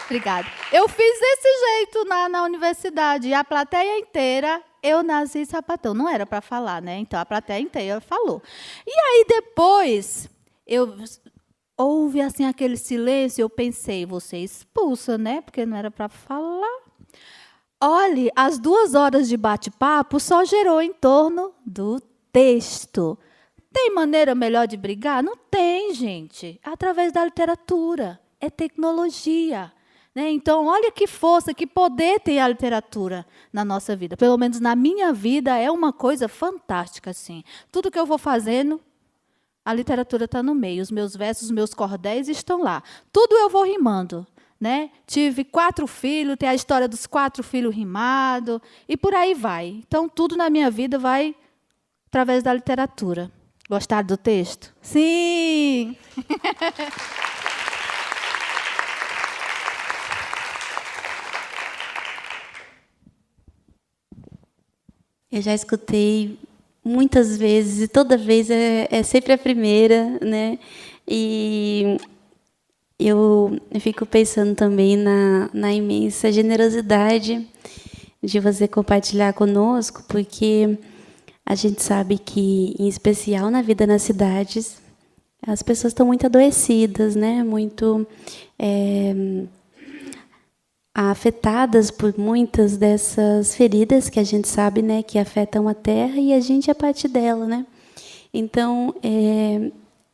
Obrigada. Eu fiz desse jeito na universidade. E a plateia inteira, eu nasci sapatão. Não era para falar, né? Então, a plateia inteira falou. E aí, depois, houve assim, aquele silêncio. Eu pensei, vou ser expulsa, né? Porque não era para falar. Olhe, as 2 horas de bate-papo só gerou em torno do texto. Tem maneira melhor de brigar? Não tem, gente. Através da literatura. É tecnologia. Né? Então, olha que força, que poder tem a literatura na nossa vida. Pelo menos na minha vida, é uma coisa fantástica. Assim. Tudo que eu vou fazendo, a literatura está no meio. Os meus versos, os meus cordéis estão lá. Tudo eu vou rimando. Né? Tive 4 filhos, tem a história dos 4 filhos rimados, e por aí vai. Então, tudo na minha vida vai através da literatura. Gostaram do texto? Sim! Eu já escutei muitas vezes, e toda vez é sempre a primeira, né? E eu fico pensando também na imensa generosidade de você compartilhar conosco, porque a gente sabe que, em especial na vida nas cidades, as pessoas estão muito adoecidas, né? Muito afetadas por muitas dessas feridas que a gente sabe, né, que afetam a terra e a gente é parte dela, né? Então,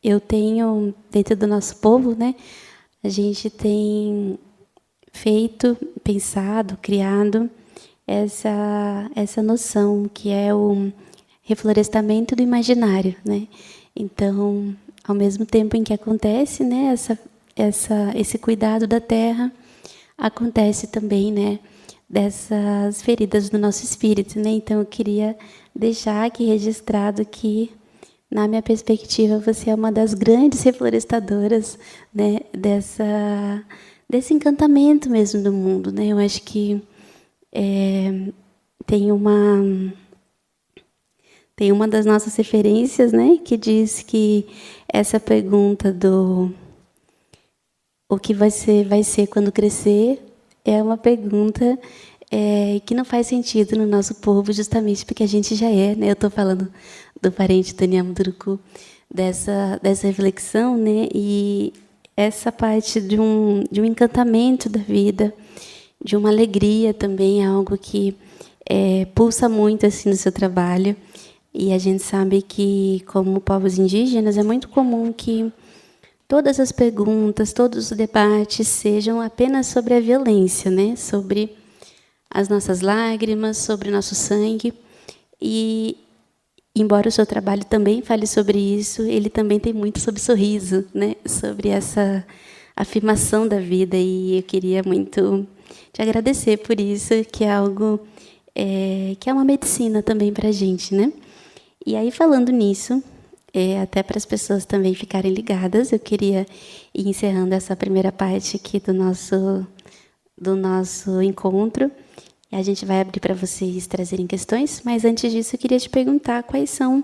eu tenho, dentro do nosso povo, né, a gente tem feito, pensado, criado essa noção que é o reflorestamento do imaginário, né? Então, ao mesmo tempo em que acontece, né, esse cuidado da terra, acontece também, né, dessas feridas do nosso espírito, né? Então, eu queria deixar aqui registrado que, na minha perspectiva, você é uma das grandes reflorestadoras, né, desse encantamento mesmo do mundo, né? Eu acho que tem uma das nossas referências, né, que diz que essa pergunta do o que vai ser quando crescer é uma pergunta que não faz sentido no nosso povo, justamente porque a gente já é, né? Eu estou falando do parente Daniel Munduruku, dessa reflexão, né? E essa parte de um encantamento da vida, de uma alegria também, é algo que pulsa muito assim no seu trabalho. E a gente sabe que, como povos indígenas, é muito comum que todas as perguntas, todos os debates sejam apenas sobre a violência, né? Sobre as nossas lágrimas, sobre o nosso sangue. E, embora o seu trabalho também fale sobre isso, ele também tem muito sobre sorriso, né? Sobre essa afirmação da vida. E eu queria muito te agradecer por isso, que é algo que é uma medicina também para a gente, né? E aí, falando nisso, até para as pessoas também ficarem ligadas, eu queria ir encerrando essa primeira parte aqui do nosso encontro. E a gente vai abrir para vocês trazerem questões, mas antes disso eu queria te perguntar quais são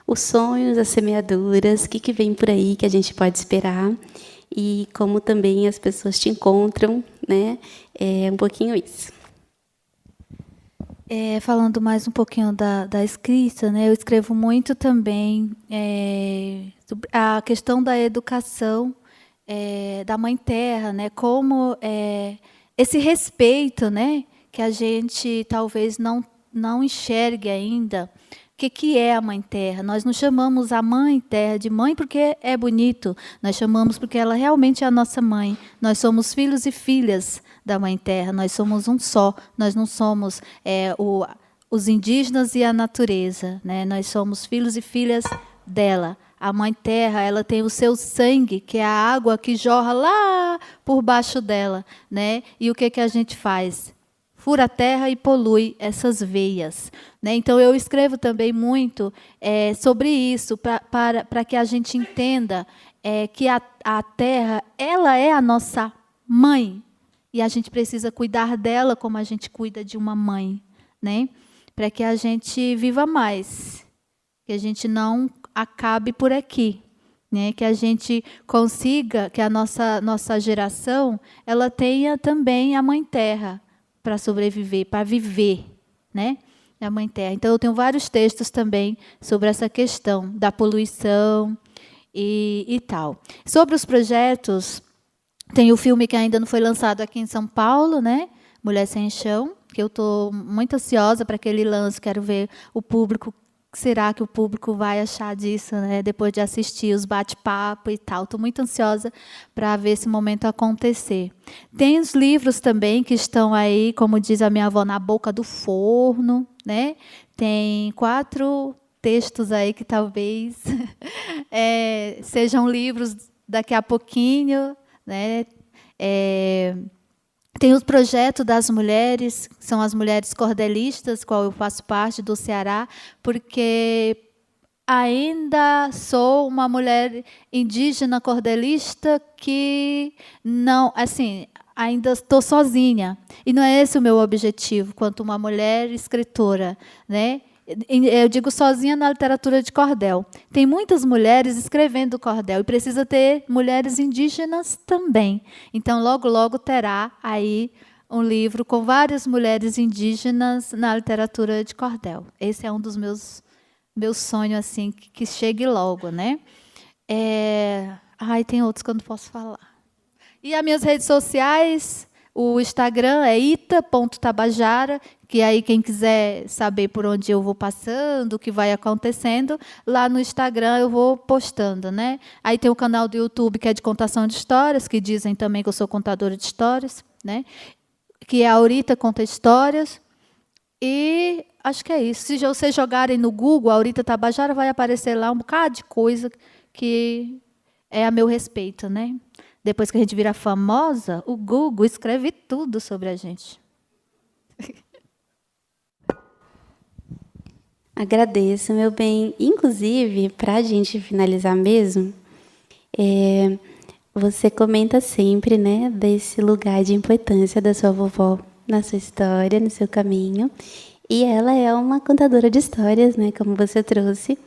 os sonhos, as semeaduras, o que vem por aí que a gente pode esperar e como também as pessoas te encontram, né? Um pouquinho isso. Falando mais um pouquinho da escrita, né, eu escrevo muito também sobre a questão da educação da Mãe Terra, né, como esse respeito, né, que a gente talvez não enxergue ainda. O que é a Mãe Terra? Nós não chamamos a Mãe Terra de mãe porque é bonito, nós chamamos porque ela realmente é a nossa mãe. Nós somos filhos e filhas da Mãe Terra, nós somos um só, nós não somos os indígenas e a natureza, né? Nós somos filhos e filhas dela. A Mãe Terra, ela tem o seu sangue, que é a água que jorra lá por baixo dela, né? E o que a gente faz? Fura a terra e polui essas veias, né? Então, eu escrevo também muito sobre isso, para que a gente entenda que a terra, ela é a nossa mãe, e a gente precisa cuidar dela como a gente cuida de uma mãe, né? Para que a gente viva mais, que a gente não acabe por aqui, né? Que a gente consiga, que a nossa geração ela tenha também a Mãe Terra para sobreviver, para viver, né? A Mãe Terra. Então, eu tenho vários textos também sobre essa questão da poluição e tal. Sobre os projetos, tem o filme que ainda não foi lançado aqui em São Paulo, né? Mulher Sem Chão, que eu estou muito ansiosa para que ele lance, quero ver o público, o que será que o público vai achar disso, né? Depois de assistir os bate-papo e tal. Estou muito ansiosa para ver esse momento acontecer. Tem os livros também que estão aí, como diz a minha avó, na boca do forno, né? Tem 4 textos aí que talvez sejam livros daqui a pouquinho, né? Tem o projeto das mulheres, que são as mulheres cordelistas, qual eu faço parte, do Ceará, porque ainda sou uma mulher indígena cordelista que não, assim, ainda estou sozinha. E não é esse o meu objetivo, quanto uma mulher escritora, né? Eu digo sozinha na literatura de cordel. Tem muitas mulheres escrevendo cordel e precisa ter mulheres indígenas também. Então, logo, logo terá aí um livro com várias mulheres indígenas na literatura de cordel. Esse é um dos meus sonhos, assim, que chegue logo, né? Tem outros que eu não posso falar. E as minhas redes sociais, o Instagram é ita.tabajara, que aí quem quiser saber por onde eu vou passando, o que vai acontecendo, lá no Instagram eu vou postando, né? Aí tem o canal do YouTube, que é de contação de histórias, que dizem também que eu sou contadora de histórias, né? Que é a Aurita Conta Histórias. E acho que é isso. Se vocês jogarem no Google, Aurita Tabajara, vai aparecer lá um bocado de coisa que é a meu respeito, né? Depois que a gente vira famosa, o Google escreve tudo sobre a gente. Agradeço, meu bem. Inclusive, para a gente finalizar mesmo, você comenta sempre, né, desse lugar de importância da sua vovó na sua história, no seu caminho. E ela é uma contadora de histórias, né, como você trouxe.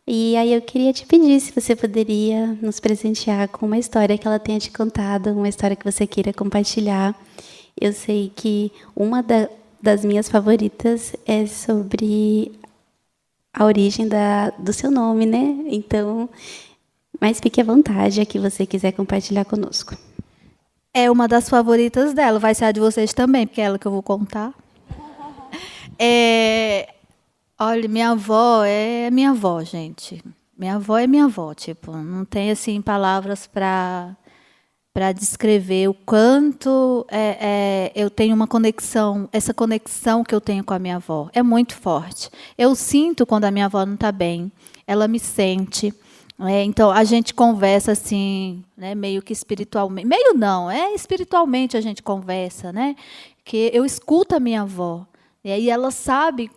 E aí eu queria te pedir se você poderia nos presentear com uma história que ela tenha te contado, uma história que você queira compartilhar. Eu sei que uma das minhas favoritas é sobre a origem do seu nome, né? Então, mas fique à vontade a que você quiser compartilhar conosco. É uma das favoritas dela, vai ser a de vocês também, porque é ela que eu vou contar. Olha, minha avó é minha avó, gente. Minha avó é minha avó, tipo, não tem assim palavras para descrever o quanto eu tenho uma conexão, essa conexão que eu tenho com a minha avó é muito forte. Eu sinto quando a minha avó não está bem, ela me sente. Então, a gente conversa assim, né, meio que espiritualmente. Meio não, espiritualmente a gente conversa, né? Que eu escuto a minha avó. E aí ela sabe,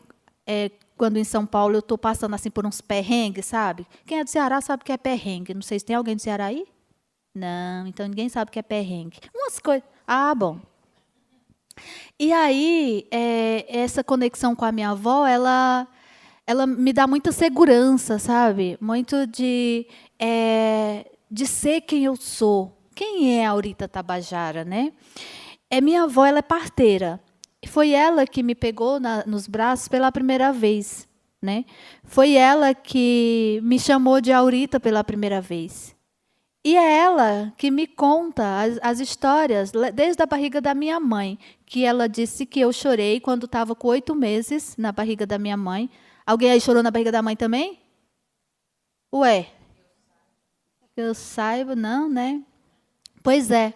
quando em São Paulo eu estou passando assim por uns perrengues, sabe? Quem é do Ceará sabe o que é perrengue. Não sei se tem alguém do Ceará aí? Não, então ninguém sabe o que é perrengue. Umas coisas. Ah, bom. E aí, essa conexão com a minha avó, ela me dá muita segurança, sabe? Muito de ser quem eu sou. Quem é a Aurita Tabajara, né? Minha avó, ela é parteira. Foi ela que me pegou nos braços pela primeira vez, né? Foi ela que me chamou de Aurita pela primeira vez. E é ela que me conta as histórias, desde a barriga da minha mãe, que ela disse que eu chorei quando estava com 8 meses na barriga da minha mãe. Alguém aí chorou na barriga da mãe também? Ué? Que eu saiba, não, né? Pois é.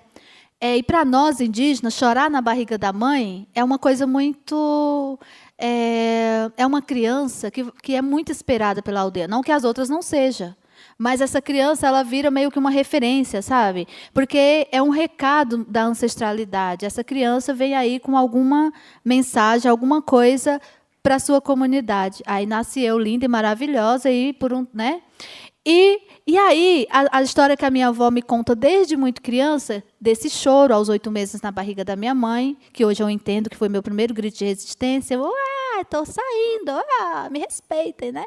E para nós indígenas, chorar na barriga da mãe é uma coisa muito... É uma criança que é muito esperada pela aldeia. Não que as outras não sejam. Mas essa criança, ela vira meio que uma referência, sabe? Porque é um recado da ancestralidade. Essa criança vem aí com alguma mensagem, alguma coisa para a sua comunidade. Aí nasci eu, linda e maravilhosa, né? E aí, a história que a minha avó me conta desde muito criança, desse choro aos 8 meses na barriga da minha mãe, que hoje eu entendo que foi meu primeiro grito de resistência. Estou saindo, me respeitem, né?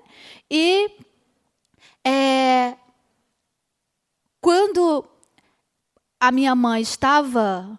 E quando a minha mãe estava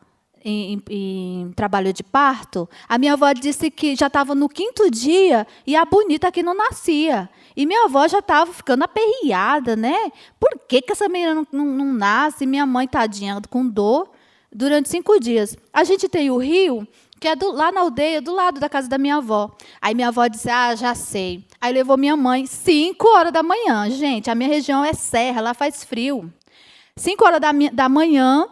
em trabalho de parto, a minha avó disse que já estava no 5º dia e a bonita que não nascia. E minha avó já estava ficando aperreada, né? Por que essa menina não nasce? Minha mãe, tadinha, com dor, durante 5 dias. A gente tem o rio, que é lá na aldeia, do lado da casa da minha avó. Aí minha avó disse, já sei. Aí levou minha mãe 5 horas da manhã. Gente, a minha região é serra, lá faz frio. 5 horas da manhã,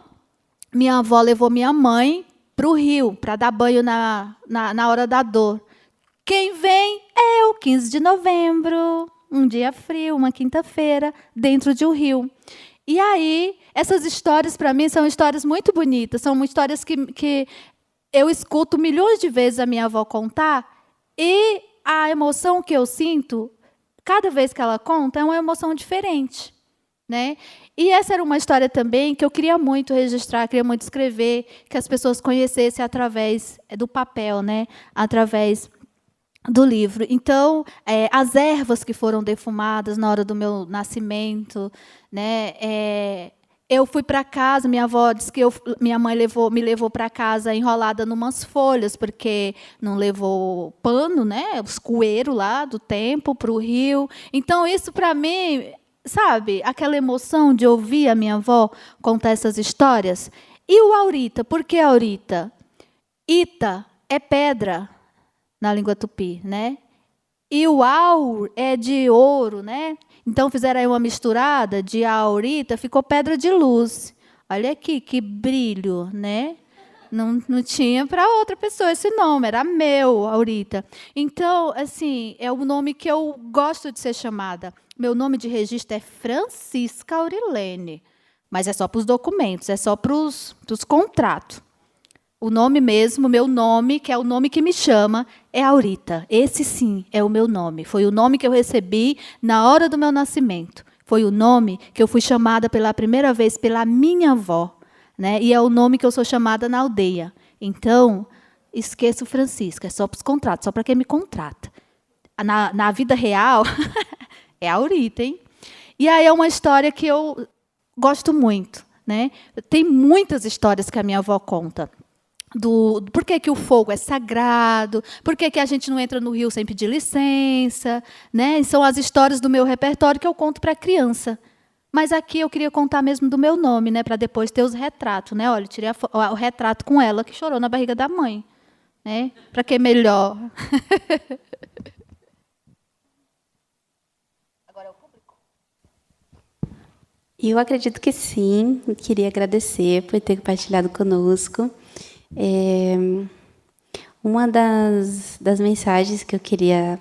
minha avó levou minha mãe para o rio, para dar banho na hora da dor. Quem vem? Eu, 15 de novembro, um dia frio, uma quinta-feira, dentro de um rio. E aí, essas histórias, para mim, são histórias muito bonitas, são histórias que eu escuto milhões de vezes a minha avó contar, e a emoção que eu sinto, cada vez que ela conta, é uma emoção diferente, né? E essa era uma história também que eu queria muito registrar, queria muito escrever, que as pessoas conhecessem através do papel, né? Através do livro. Então, as ervas que foram defumadas na hora do meu nascimento, né? Eu fui para casa, minha avó disse que minha mãe me levou para casa enrolada numas folhas, porque não levou pano, né? Os coeiros lá do tempo para o rio. Então, isso para mim, sabe, aquela emoção de ouvir a minha avó contar essas histórias. E o Aurita? Por que Aurita? Ita é pedra na língua tupi, né? E o aur é de ouro, né? Então fizeram aí uma misturada de aurita, ficou pedra de luz. Olha aqui que brilho, né? Não tinha para outra pessoa esse nome, era meu, Aurita. Então, assim, é o nome que eu gosto de ser chamada. Meu nome de registro é Francisca Aurilene, mas é só para os documentos, é só para os contratos. O nome mesmo, meu nome, que é o nome que me chama, é Aurita. Esse, sim, é o meu nome. Foi o nome que eu recebi na hora do meu nascimento. Foi o nome que eu fui chamada pela primeira vez pela minha avó, né? E é o nome que eu sou chamada na aldeia. Então, esqueça o Francisca, é só para os contratos, só para quem me contrata. Na vida real, é Aurita, hein? E aí é uma história que eu gosto muito, né? Tem muitas histórias que a minha avó conta. Por que o fogo é sagrado, por que a gente não entra no rio sem pedir licença, né? São as histórias do meu repertório que eu conto para a criança. Mas aqui eu queria contar mesmo do meu nome, né? Para depois ter os retratos, né? Olha, eu tirei o retrato com ela que chorou na barriga da mãe, né? Para que melhor? Agora é o público. Eu acredito que sim. Eu queria agradecer por ter compartilhado conosco. Uma das mensagens que eu queria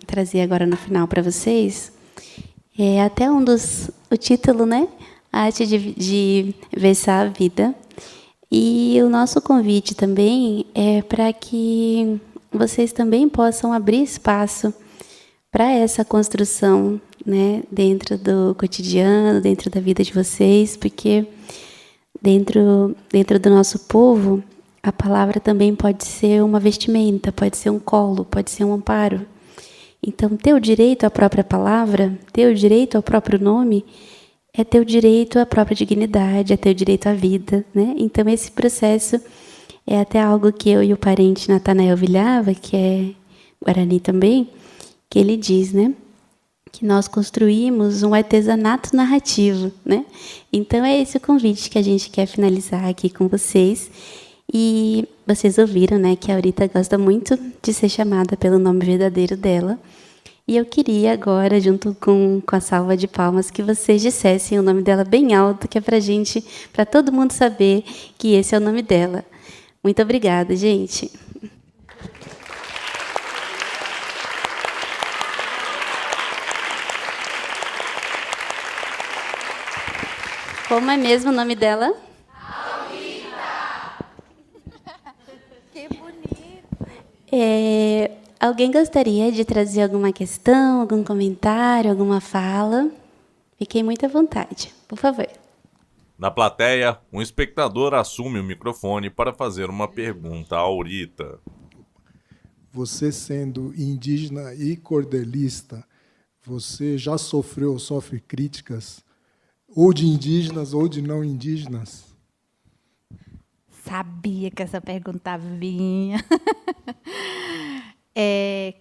trazer agora no final para vocês é até o título, né? A arte de versar a vida. E o nosso convite também é para que vocês também possam abrir espaço para essa construção, né? Dentro do cotidiano, dentro da vida de vocês, porque dentro do nosso povo, a palavra também pode ser uma vestimenta, pode ser um colo, pode ser um amparo. Então, ter o direito à própria palavra, ter o direito ao próprio nome, é ter o direito à própria dignidade, é ter o direito à vida, né? Então, esse processo é até algo que eu e o parente Natanael Vilhava, que é Guarani também, que ele diz, né? Que nós construímos um artesanato narrativo, né? Então, é esse o convite que a gente quer finalizar aqui com vocês. E vocês ouviram, né, que a Aurita gosta muito de ser chamada pelo nome verdadeiro dela. E eu queria agora, junto com a salva de palmas, que vocês dissessem o nome dela bem alto, que é para todo mundo saber que esse é o nome dela. Muito obrigada, gente. Como é mesmo o nome dela? Que bonito. Alguém gostaria de trazer alguma questão, algum comentário, alguma fala? Fiquem muito à vontade, por favor. Na plateia, um espectador assume o microfone para fazer uma pergunta a Aurita. Você sendo indígena e cordelista, você já sofreu ou sofre críticas, ou de indígenas ou de não indígenas? Sabia que essa pergunta vinha.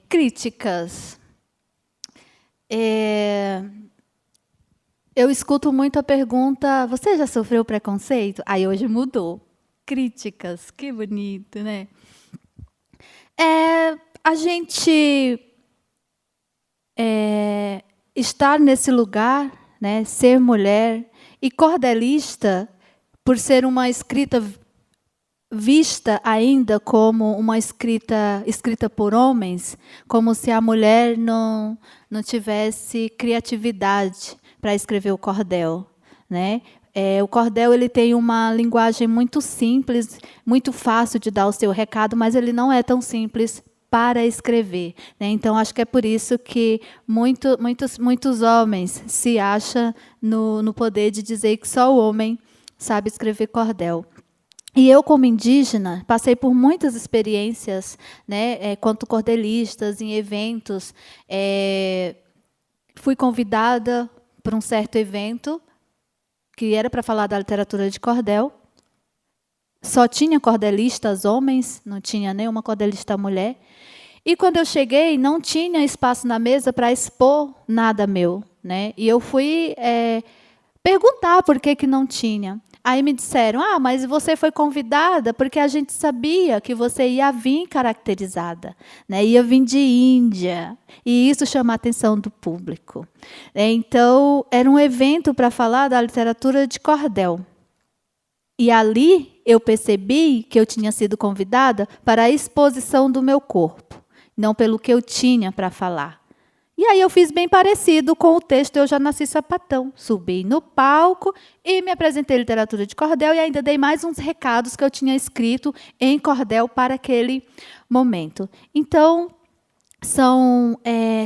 Críticas. Eu escuto muito a pergunta, você já sofreu preconceito? Aí hoje mudou. Críticas, que bonito, né? A gente estar nesse lugar, né, ser mulher e cordelista, por ser uma escrita vista ainda como uma escrita por homens, como se a mulher não tivesse criatividade para escrever o cordel, né? O cordel ele tem uma linguagem muito simples, muito fácil de dar o seu recado, mas ele não é tão simples para escrever, né? Então, acho que é por isso que muitos homens se acham no poder de dizer que só o homem sabe escrever cordel. E eu, como indígena, passei por muitas experiências, né, quanto cordelistas, em eventos. Fui convidada para um certo evento, que era para falar da literatura de cordel. Só tinha cordelistas homens, não tinha nenhuma cordelista mulher. E quando eu cheguei, não tinha espaço na mesa para expor nada meu, né? E eu fui perguntar por que não tinha. Aí me disseram, mas você foi convidada porque a gente sabia que você ia vir caracterizada, né? Ia vir de Índia, e isso chama a atenção do público. Então, era um evento para falar da literatura de cordel. E ali eu percebi que eu tinha sido convidada para a exposição do meu corpo, não pelo que eu tinha para falar. E aí eu fiz bem parecido com o texto Eu Já Nasci Sapatão. Subi no palco e me apresentei literatura de cordel e ainda dei mais uns recados que eu tinha escrito em cordel para aquele momento. Então, são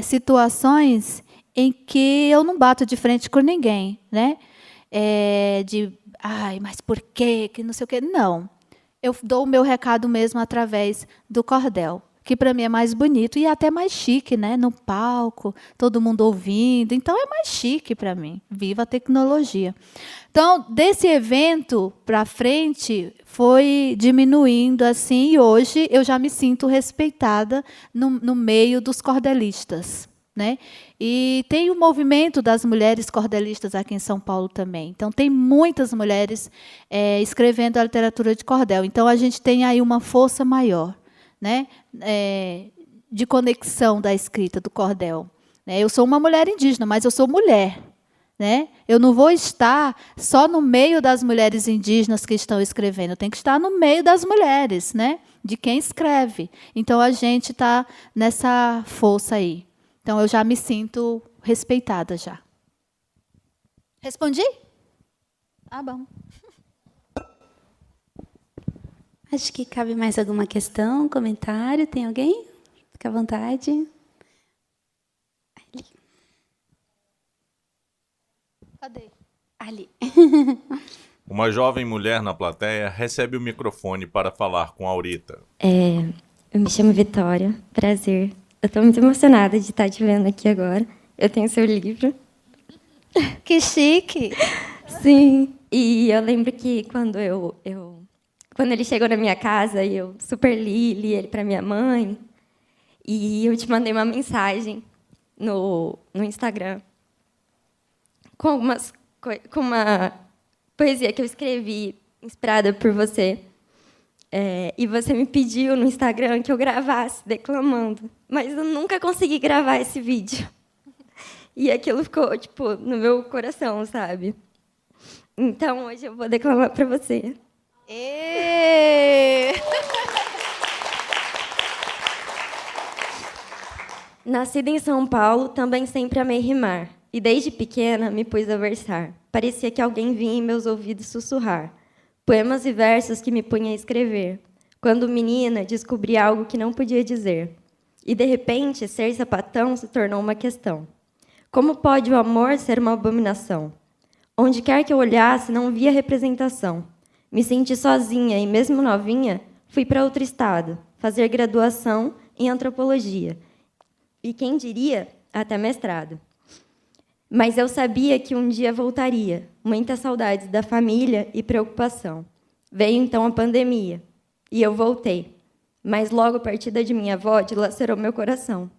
situações em que eu não bato de frente com ninguém, né? Mas por quê? Que não sei o quê. Não. Eu dou o meu recado mesmo através do cordel, que para mim é mais bonito e até mais chique, né? No palco, todo mundo ouvindo. Então, é mais chique para mim. Viva a tecnologia. Então, desse evento para frente, foi diminuindo assim, e hoje eu já me sinto respeitada no meio dos cordelistas, né? E tem o movimento das mulheres cordelistas aqui em São Paulo também. Então, tem muitas mulheres escrevendo a literatura de cordel. Então, a gente tem aí uma força maior, né, de conexão da escrita do cordel. Eu sou uma mulher indígena, mas eu sou mulher, né? Eu não vou estar só no meio das mulheres indígenas que estão escrevendo, eu tenho que estar no meio das mulheres, né, de quem escreve. Então, a gente está nessa força aí. Então, eu já me sinto respeitada já. Respondi? Bom. Acho que cabe mais alguma questão, comentário. Tem alguém? Fica à vontade. Ali. Cadê? Ali. Uma jovem mulher na plateia recebe o microfone para falar com Aurita. Eu me chamo Vitória, prazer. Eu estou muito emocionada de estar te vendo aqui agora. Eu tenho seu livro. Que chique! Sim, e eu lembro que quando quando ele chegou na minha casa, eu super li ele para minha mãe, e eu te mandei uma mensagem no Instagram com uma poesia que eu escrevi, inspirada por você. E você me pediu no Instagram que eu gravasse declamando, mas eu nunca consegui gravar esse vídeo. E aquilo ficou, tipo, no meu coração, sabe? Então, hoje eu vou declamar para você. Nascida em São Paulo, também sempre amei rimar. E desde pequena me pus a versar. Parecia que alguém vinha em meus ouvidos sussurrar. Poemas e versos que me punha a escrever. Quando menina, descobri algo que não podia dizer. E, de repente, ser sapatão se tornou uma questão. Como pode o amor ser uma abominação? Onde quer que eu olhasse, não via representação. Me senti sozinha e, mesmo novinha, fui para outro estado, fazer graduação em antropologia. E quem diria, até mestrado. Mas eu sabia que um dia voltaria, muitas saudades da família e preocupação. Veio então a pandemia, e eu voltei. Mas logo a partida de minha avó dilacerou meu coração.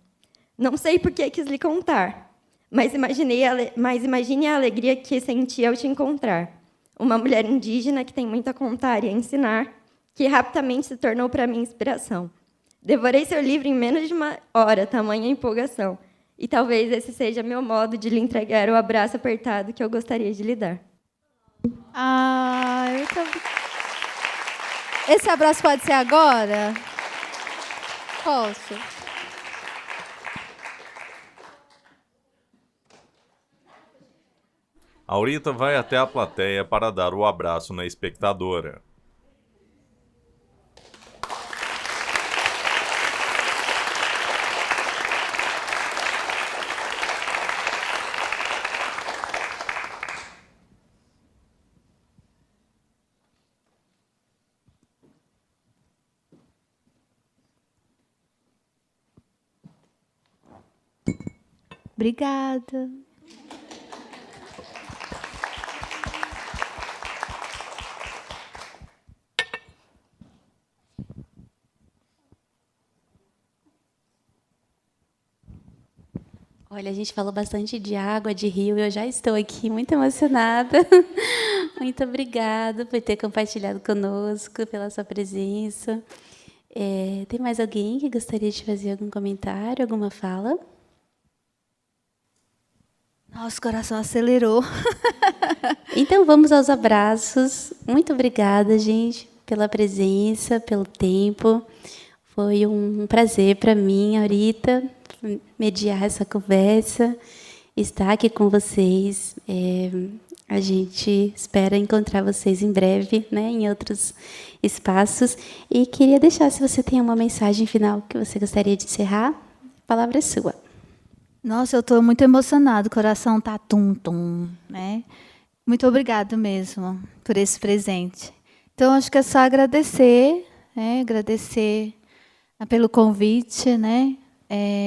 Não sei por que quis lhe contar, mas imagine a alegria que senti ao te encontrar. Uma mulher indígena que tem muito a contar e a ensinar, que rapidamente se tornou para mim inspiração. Devorei seu livro em menos de uma hora, tamanha empolgação. E talvez esse seja meu modo de lhe entregar o abraço apertado que eu gostaria de lhe dar. Esse abraço pode ser agora? Posso? Aurita vai até a plateia para dar o abraço na espectadora. Obrigada. Olha, a gente falou bastante de água, de rio, e eu já estou aqui muito emocionada. Muito obrigada por ter compartilhado conosco, pela sua presença. Tem mais alguém que gostaria de fazer algum comentário, alguma fala? Nossa, o coração acelerou. Então, vamos aos abraços. Muito obrigada, gente, pela presença, pelo tempo. Foi um prazer para mim, Aurita, mediar essa conversa, estar aqui com vocês. A gente espera encontrar vocês em breve, né, em outros espaços. E queria deixar, se você tem uma mensagem final que você gostaria de encerrar, a palavra é sua. Nossa, eu estou muito emocionada, o coração está tum-tum, né? Muito obrigado mesmo por esse presente. Então, acho que é só agradecer, né? Agradecer pelo convite, né?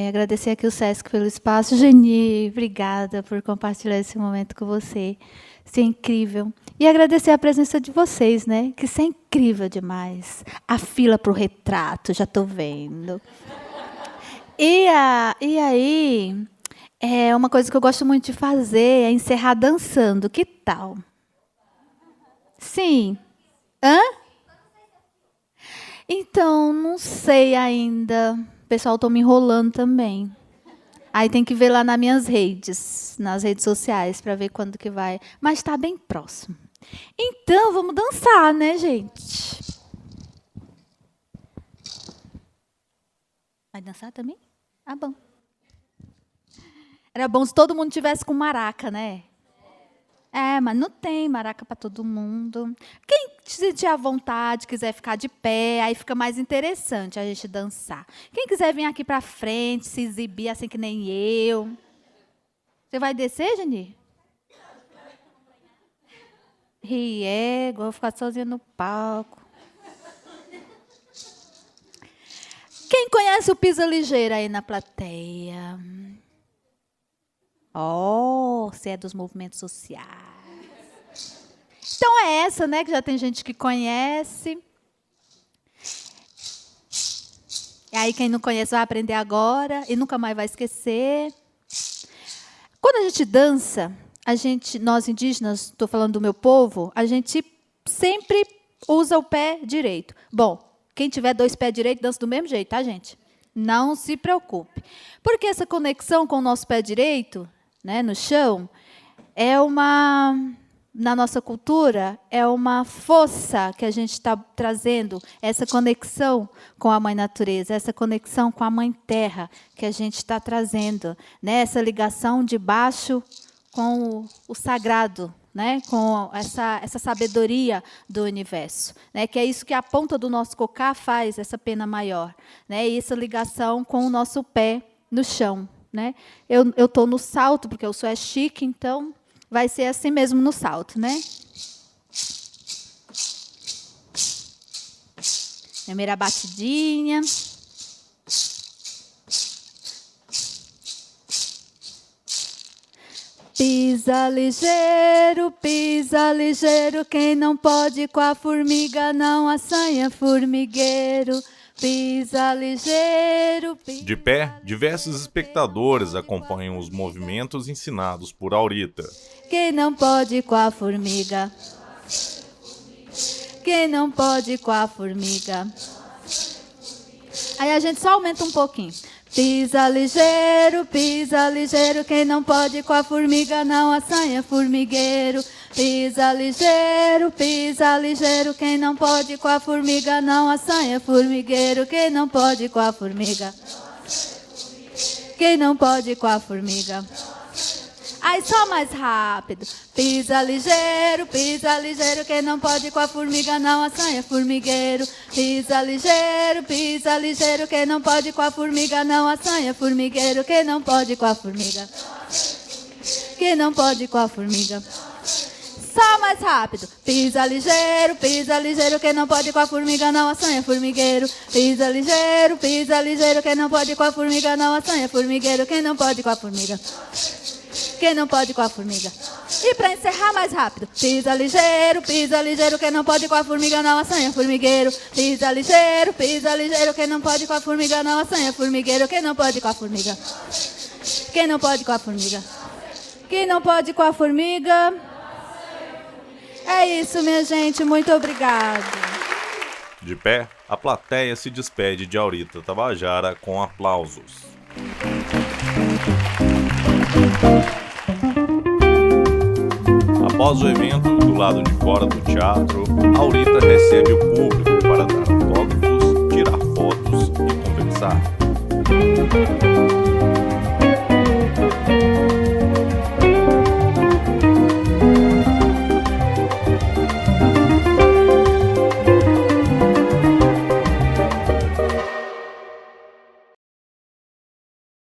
Agradecer aqui o Sesc pelo espaço. Geni, obrigada por compartilhar esse momento com você. Isso é incrível. E agradecer a presença de vocês, né? Que isso é incrível demais. A fila para o retrato, já estou vendo. E aí, uma coisa que eu gosto muito de fazer é encerrar dançando. Que tal? Sim. Hã? Então, não sei ainda. O pessoal está me enrolando também. Aí tem que ver lá nas minhas redes, nas redes sociais, para ver quando que vai. Mas está bem próximo. Então, vamos dançar, né, gente? Vai dançar também? Ah, bom. Era bom se todo mundo tivesse com maraca, né? Mas não tem maraca para todo mundo. Quem se sentir à vontade, quiser ficar de pé, aí fica mais interessante a gente dançar. Quem quiser vir aqui para frente, se exibir assim que nem eu. Você vai descer, Geni? Vou ficar sozinha no palco. Quem conhece o Pisa Ligeira aí na plateia? Você é dos movimentos sociais. Então é essa, né? Que já tem gente que conhece. E aí quem não conhece vai aprender agora e nunca mais vai esquecer. Quando a gente dança, nós indígenas, estou falando do meu povo, a gente sempre usa o pé direito. Bom, quem tiver 2 pés direitos, dança do mesmo jeito, tá, gente? Não se preocupe. Porque essa conexão com o nosso pé direito, né, no chão, na nossa cultura, é uma força que a gente está trazendo, essa conexão com a Mãe Natureza, essa conexão com a Mãe Terra que a gente está trazendo, né, essa ligação de baixo com o sagrado, né, com essa sabedoria do universo, né, que é isso que a ponta do nosso cocá faz, essa pena maior, né, e essa ligação com o nosso pé no chão, né. Eu estou no salto, porque eu sou chique, então vai ser assim mesmo no salto, né. Primeira batidinha. Pisa ligeiro, quem não pode com a formiga não assanha formigueiro. Pisa ligeiro, De pé, diversos espectadores acompanham os movimentos ensinados por Aurita. quem não pode com a formiga. Quem não pode com a formiga. Aí a gente só aumenta um pouquinho. Pisa ligeiro, quem não pode com a formiga não assanha formigueiro. Pisa ligeiro, quem não pode com a formiga não assanha formigueiro. Quem não pode com a formiga. Quem não pode com a formiga. Aí só mais rápido. Pisa ligeiro, quem não pode com a formiga não assanha formigueiro. Pisa ligeiro, quem não pode com a formiga não assanha formigueiro. Quem não pode com a formiga. Quem não pode com a formiga. Só mais rápido. Pisa ligeiro, quem não pode com a formiga não assanha formigueiro. Pisa ligeiro, quem não pode com a formiga não assanha formigueiro. Quem não pode com a formiga. Quem não pode com a formiga. E para encerrar mais rápido. Pisa ligeiro, quem não pode com a formiga não assanha formigueiro. Pisa ligeiro, quem não pode com a formiga não assanha formigueiro. Quem não pode com a formiga. Quem não pode com a formiga. Quem não pode com a formiga. É isso, minha gente. Muito obrigada. De pé, a plateia se despede de Aurita Tabajara com aplausos. Após o evento, do lado de fora do teatro, Aurita recebe o público para dar autógrafos, tirar fotos e conversar.